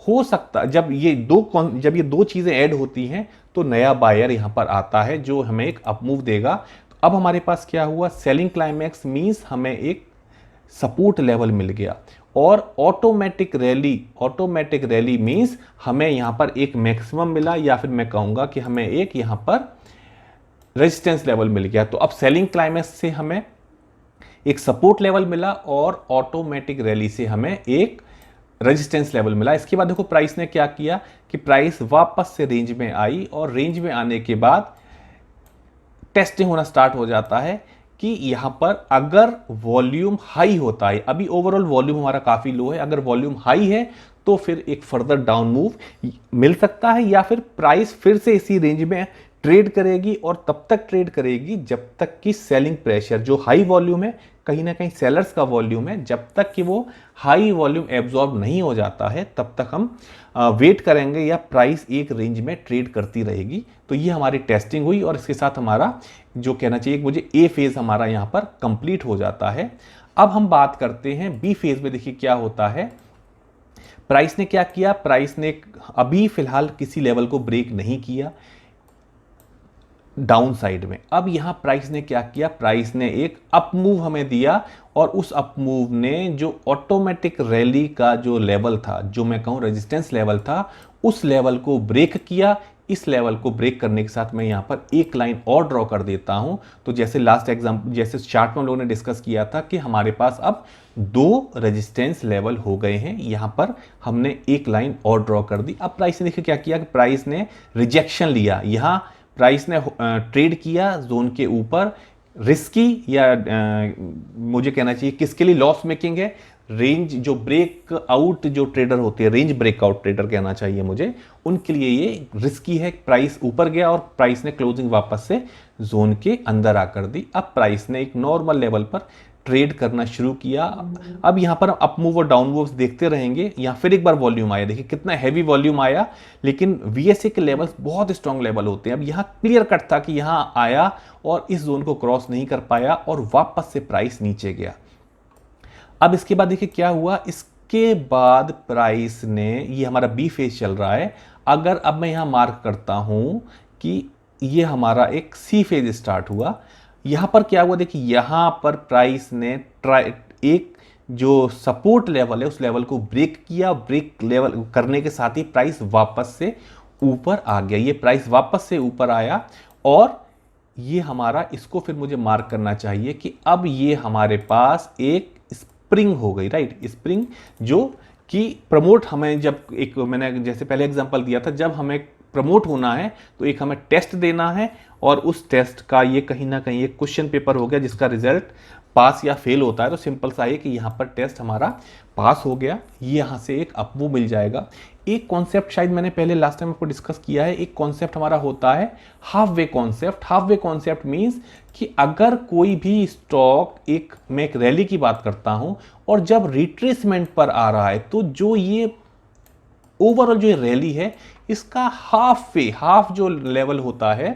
हो सकता जब ये दो चीजें ऐड होती हैं तो नया बायर यहां पर आता है जो हमें एक अपमूव देगा। तो अब हमारे पास क्या हुआ? सेलिंग क्लाइमैक्स मींस हमें एक सपोर्ट लेवल मिल गया, और ऑटोमेटिक रैली मींस हमें यहां पर एक मैक्सिमम मिला, या फिर मैं कहूंगा कि हमें एक यहां पर रेजिस्टेंस लेवल मिल गया। तो अब सेलिंग क्लाइमैक्स से हमें एक सपोर्ट लेवल मिला और ऑटोमेटिक रैली से हमें एक रेजिस्टेंस लेवल मिला। इसके बाद देखो प्राइस ने क्या किया कि प्राइस वापस से रेंज में आई, और रेंज में आने के बाद टेस्टिंग होना स्टार्ट हो जाता है कि यहां पर अगर वॉल्यूम हाई होता है, अभी ओवरऑल वॉल्यूम हमारा काफी लो है, अगर वॉल्यूम हाई है तो फिर एक फर्दर डाउन मूव मिल सकता है, या फिर प्राइस फिर से इसी रेंज में ट्रेड करेगी, और तब तक ट्रेड करेगी जब तक कि सेलिंग प्रेशर, जो हाई वॉल्यूम है, कहीं ना कहीं सेलर्स का वॉल्यूम है, जब तक कि वो हाई वॉल्यूम एब्जॉर्ब नहीं हो जाता है तब तक हम वेट करेंगे, या प्राइस एक रेंज में ट्रेड करती रहेगी। तो ये हमारी टेस्टिंग हुई, और इसके साथ हमारा जो कहना चाहिए मुझे ए फेज हमारा यहां पर कंप्लीट हो जाता है। अब हम बात करते हैं बी फेज में। देखिए क्या होता है, प्राइस ने क्या किया, प्राइस ने अभी फिलहाल किसी लेवल को ब्रेक नहीं किया डाउन साइड में। अब यहां प्राइस ने क्या किया, प्राइस ने एक अप मूव हमें दिया, और उस अप मूव ने जो ऑटोमेटिक रैली का जो लेवल था, जो मैं कहूं रेजिस्टेंस लेवल था, उस लेवल को ब्रेक किया। इस लेवल को ब्रेक करने के साथ मैं यहां पर एक लाइन और ड्रॉ कर देता हूं। तो जैसे लास्ट एग्जांपल, जैसे चार्ट में हम लोगों ने डिस्कस किया था कि हमारे पास अब दो रेजिस्टेंस लेवल हो गए हैं, यहां पर हमने एक लाइन और ड्रॉ कर दी। अब प्राइस ने देखिए क्या किया कि प्राइस ने रिजेक्शन लिया। यहां प्राइस ने ट्रेड किया जोन के ऊपर, रिस्की, या मुझे कहना चाहिए किसके लिए लॉस मेकिंग है, रेंज जो ब्रेक आउट जो ट्रेडर होते हैं, रेंज ब्रेकआउट ट्रेडर कहना चाहिए मुझे, उनके लिए ये रिस्की है। प्राइस ऊपर गया और प्राइस ने क्लोजिंग वापस से जोन के अंदर आकर दी। अब प्राइस ने एक नॉर्मल लेवल पर ट्रेड करना शुरू किया। अब यहां पर अप मूव और डाउन मूव्स देखते रहेंगे। यहां फिर एक बार वॉल्यूम आया, देखिए कितना हैवी वॉल्यूम आया, लेकिन वीएसए के लेवल्स बहुत स्ट्रांग लेवल होते हैं। अब यहां क्लियर कट था कि यहां आया और इस जोन को क्रॉस नहीं कर पाया, और वापस से प्राइस नीचे गया। अब इसके बाद देखिए क्या हुआ, इसके बाद प्राइस ने, ये हमारा बी फेज चल रहा है, अगर अब मैं यहां मार्क करता हूं कि ये हमारा एक सी फेज स्टार्ट हुआ। यहां पर क्या हुआ, देखिए यहां पर प्राइस ने एक जो सपोर्ट लेवल है उस लेवल को ब्रेक किया। ब्रेक लेवल करने के साथ ही प्राइस वापस से ऊपर आ गया। ये प्राइस वापस से ऊपर आया, और ये हमारा, इसको फिर मुझे मार्क करना चाहिए कि अब ये हमारे पास एक स्प्रिंग हो गई, राइट। स्प्रिंग जो कि प्रमोट, हमें जब एक, मैंने जैसे पहले एग्जांपल दिया था, जब हमें प्रमोट होना है तो एक हमें टेस्ट देना है, और उस टेस्ट का ये कहीं ना कहीं एक क्वेश्चन पेपर हो गया जिसका रिजल्ट पास या फेल होता है। तो सिंपल सा है कि यहाँ पर टेस्ट हमारा पास हो गया, ये यहाँ से एक अपमूव मिल जाएगा। एक कॉन्सेप्ट शायद मैंने पहले लास्ट टाइम आपको डिस्कस किया है, एक कॉन्सेप्ट हमारा होता है half way concept. Half way concept means कि अगर कोई भी स्टॉक, मैं एक रैली की बात करता हूं, और जब रिट्रेसमेंट पर आ रहा है, तो जो ये ओवरऑल जो रैली है, इसका हाफ जो लेवल होता है,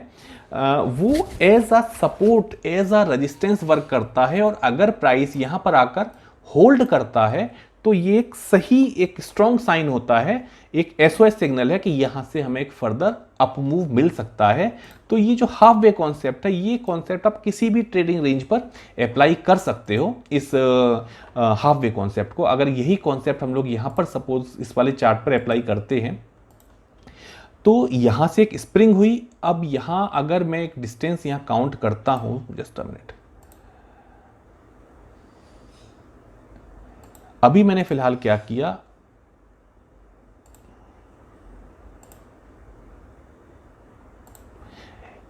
वो as a support, as a resistance work करता है। और अगर प्राइस यहां पर आकर होल्ड करता है तो ये एक सही, एक स्ट्रॉन्ग साइन होता है, एक एसओएस सिग्नल है कि यहां से हमें एक फर्दर अपमूव मिल सकता है। तो ये जो हाफ वे कॉन्सेप्ट है, ये कॉन्सेप्ट आप किसी भी ट्रेडिंग रेंज पर अप्लाई कर सकते हो, इस हाफ वे कॉन्सेप्ट को। अगर यही कॉन्सेप्ट हम लोग यहां पर सपोज इस वाले चार्ट पर अप्लाई करते हैं, तो यहां से एक स्प्रिंग हुई। अब यहां अगर मैं एक डिस्टेंस यहां काउंट करता हूं, जस्ट अ मिनट, अभी मैंने फिलहाल क्या किया,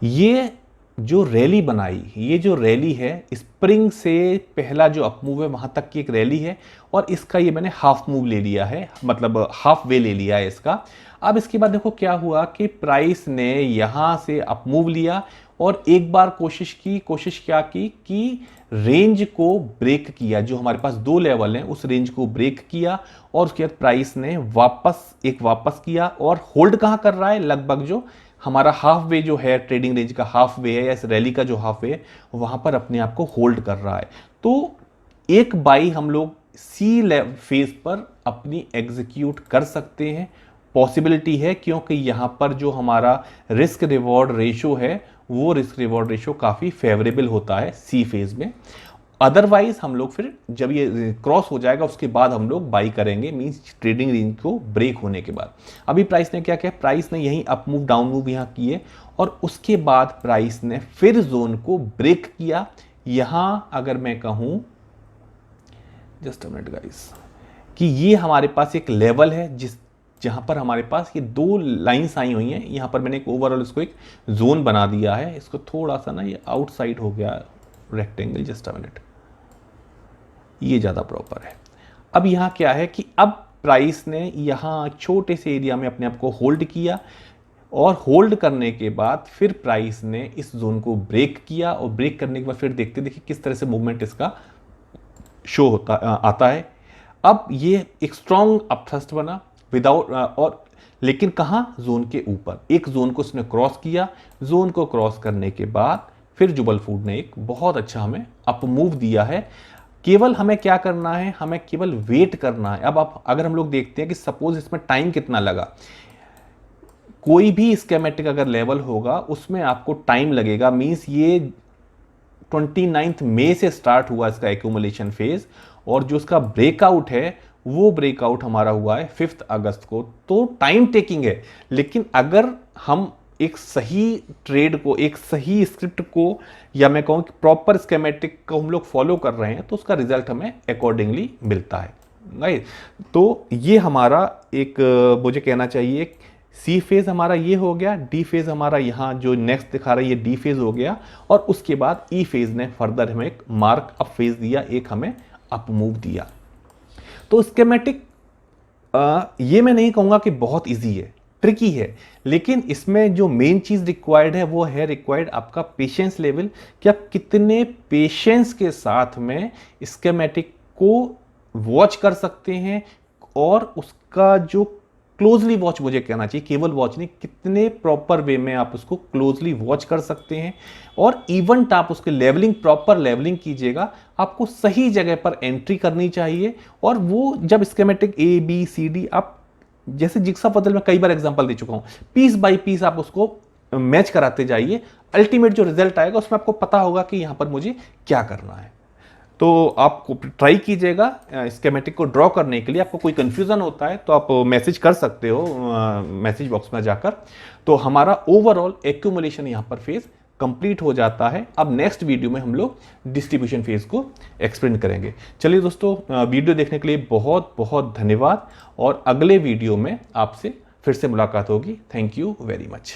ये जो रैली बनाई, ये जो रैली है स्प्रिंग से पहला जो अप मूव है वहां तक की एक रैली है, और इसका ये मैंने हाफ मूव ले लिया है, मतलब हाफ वे ले लिया है इसका। अब इसके बाद देखो क्या हुआ कि प्राइस ने यहां से अप मूव लिया और एक बार कोशिश क्या की कि रेंज को ब्रेक किया, जो हमारे पास दो लेवल हैं उस रेंज को ब्रेक किया, और उसके बाद प्राइस ने वापस किया और होल्ड कहां कर रहा है, लगभग जो हमारा हाफ वे जो है, ट्रेडिंग रेंज का हाफ वे है या इस रैली का जो हाफ वे है, वहां पर अपने आप को होल्ड कर रहा है। तो एक बाई हम लोग सी फेज पर अपनी एग्जीक्यूट कर सकते हैं, पॉसिबिलिटी है, क्योंकि यहां पर जो हमारा रिस्क रिवॉर्ड रेशो है वो रिस्क रिवॉर्ड रेशो काफी फेवरेबल होता है सी फेज में। अदरवाइज हम लोग फिर जब ये क्रॉस हो जाएगा उसके बाद हम लोग बाई करेंगे, मींस ट्रेडिंग रेंज को ब्रेक होने के बाद। अभी प्राइस ने क्या किया, प्राइस ने यहीं अप मूव डाउन मूव यहां किए और उसके बाद प्राइस ने फिर जोन को ब्रेक किया। यहां अगर मैं कहूं, जस्ट अ मिनट गाइस, कि ये हमारे पास एक लेवल है जहां पर हमारे पास ये दो लाइंस आई हुई हैं। यहां पर मैंने एक ओवरऑल इसको एक जोन बना दिया है, इसको थोड़ा सा ना ये आउटसाइड हो गया रेक्टेंगल, जस्ट अ मिनट, ये ज़्यादा प्रॉपर है। अब यहाँ क्या है कि अब प्राइस ने यहाँ छोटे से एरिया में अपने आप को होल्ड किया, और होल्ड करने के बाद फिर प्राइस ने इस जोन को ब्रेक किया, और ब्रेक करने के बाद फिर देखिए किस तरह से मूवमेंट इसका शो आता है। अब ये एक स्ट्रॉन्ग अपथ्रस्ट बना विदाउट और लेकिन कहाँ, जोन के ऊपर एक जोन को इसने क्रॉस किया। जोन को क्रॉस करने के बाद फिर जुबल फूड ने एक बहुत अच्छा हमें अप मूव दिया है। केवल हमें क्या करना है, हमें केवल वेट करना है। अब आप अगर हम लोग देखते हैं कि सपोज इसमें टाइम कितना लगा, कोई भी स्कीमेटिक अगर लेवल होगा उसमें आपको टाइम लगेगा, मींस ये 29 मई से स्टार्ट हुआ इसका एक्यूमुलेशन फेज, और जो इसका ब्रेकआउट है वो ब्रेकआउट हमारा हुआ है 5 अगस्त को। तो टाइम टेकिंग है, लेकिन अगर हम एक सही ट्रेड को, एक सही स्क्रिप्ट को, या मैं कहूँ कि प्रॉपर स्कीमेटिक को हम लोग फॉलो कर रहे हैं तो उसका रिजल्ट हमें अकॉर्डिंगली मिलता है। राइट, तो ये हमारा एक मुझे कहना चाहिए सी फेज हमारा ये हो गया, डी फेज हमारा यहाँ जो नेक्स्ट दिखा रहा है ये डी फेज हो गया, और उसके बाद ई फेज ने फर्दर हमें एक मार्क अप फेज दिया, एक हमें अप मूव दिया। तो स्कीमेटिक ये मैं नहीं कहूंगा कि बहुत इजी है, ट्रिकी है, लेकिन इसमें जो मेन चीज रिक्वायर्ड है वो है रिक्वायर्ड आपका पेशेंस लेवल, कि आप कितने पेशेंस के साथ में स्कीमेटिक को वॉच कर सकते हैं, और उसका जो क्लोजली वॉच मुझे कहना चाहिए, केवल वॉच नहीं, कितने प्रॉपर वे में आप उसको क्लोजली वॉच कर सकते हैं, और इवेंट आप उसके लेवलिंग, प्रॉपर लेवलिंग कीजिएगा। आपको सही जगह पर एंट्री करनी चाहिए, और वो जब schematic A B C D, आप जैसे जिक्सा पजल में कई बार एग्जांपल दे चुका हूं, पीस बाय पीस आप उसको मैच कराते जाइए, अल्टीमेट जो रिजल्ट आएगा उसमें आपको पता होगा कि यहां पर मुझे क्या करना है। तो आप ट्राई कीजिएगा स्कीमेटिक को ड्रॉ करने के लिए। आपको कोई कंफ्यूजन होता है तो आप मैसेज कर सकते हो मैसेज बॉक्स में जाकर। तो हमारा ओवरऑल एक्यूमुलेशन यहाँ पर फेज कंप्लीट हो जाता है। अब नेक्स्ट वीडियो में हम लोग डिस्ट्रीब्यूशन फेज को एक्सप्लेन करेंगे। चलिए दोस्तों, वीडियो देखने के लिए बहुत बहुत धन्यवाद, और अगले वीडियो में आपसे फिर से मुलाकात होगी। Thank you very much.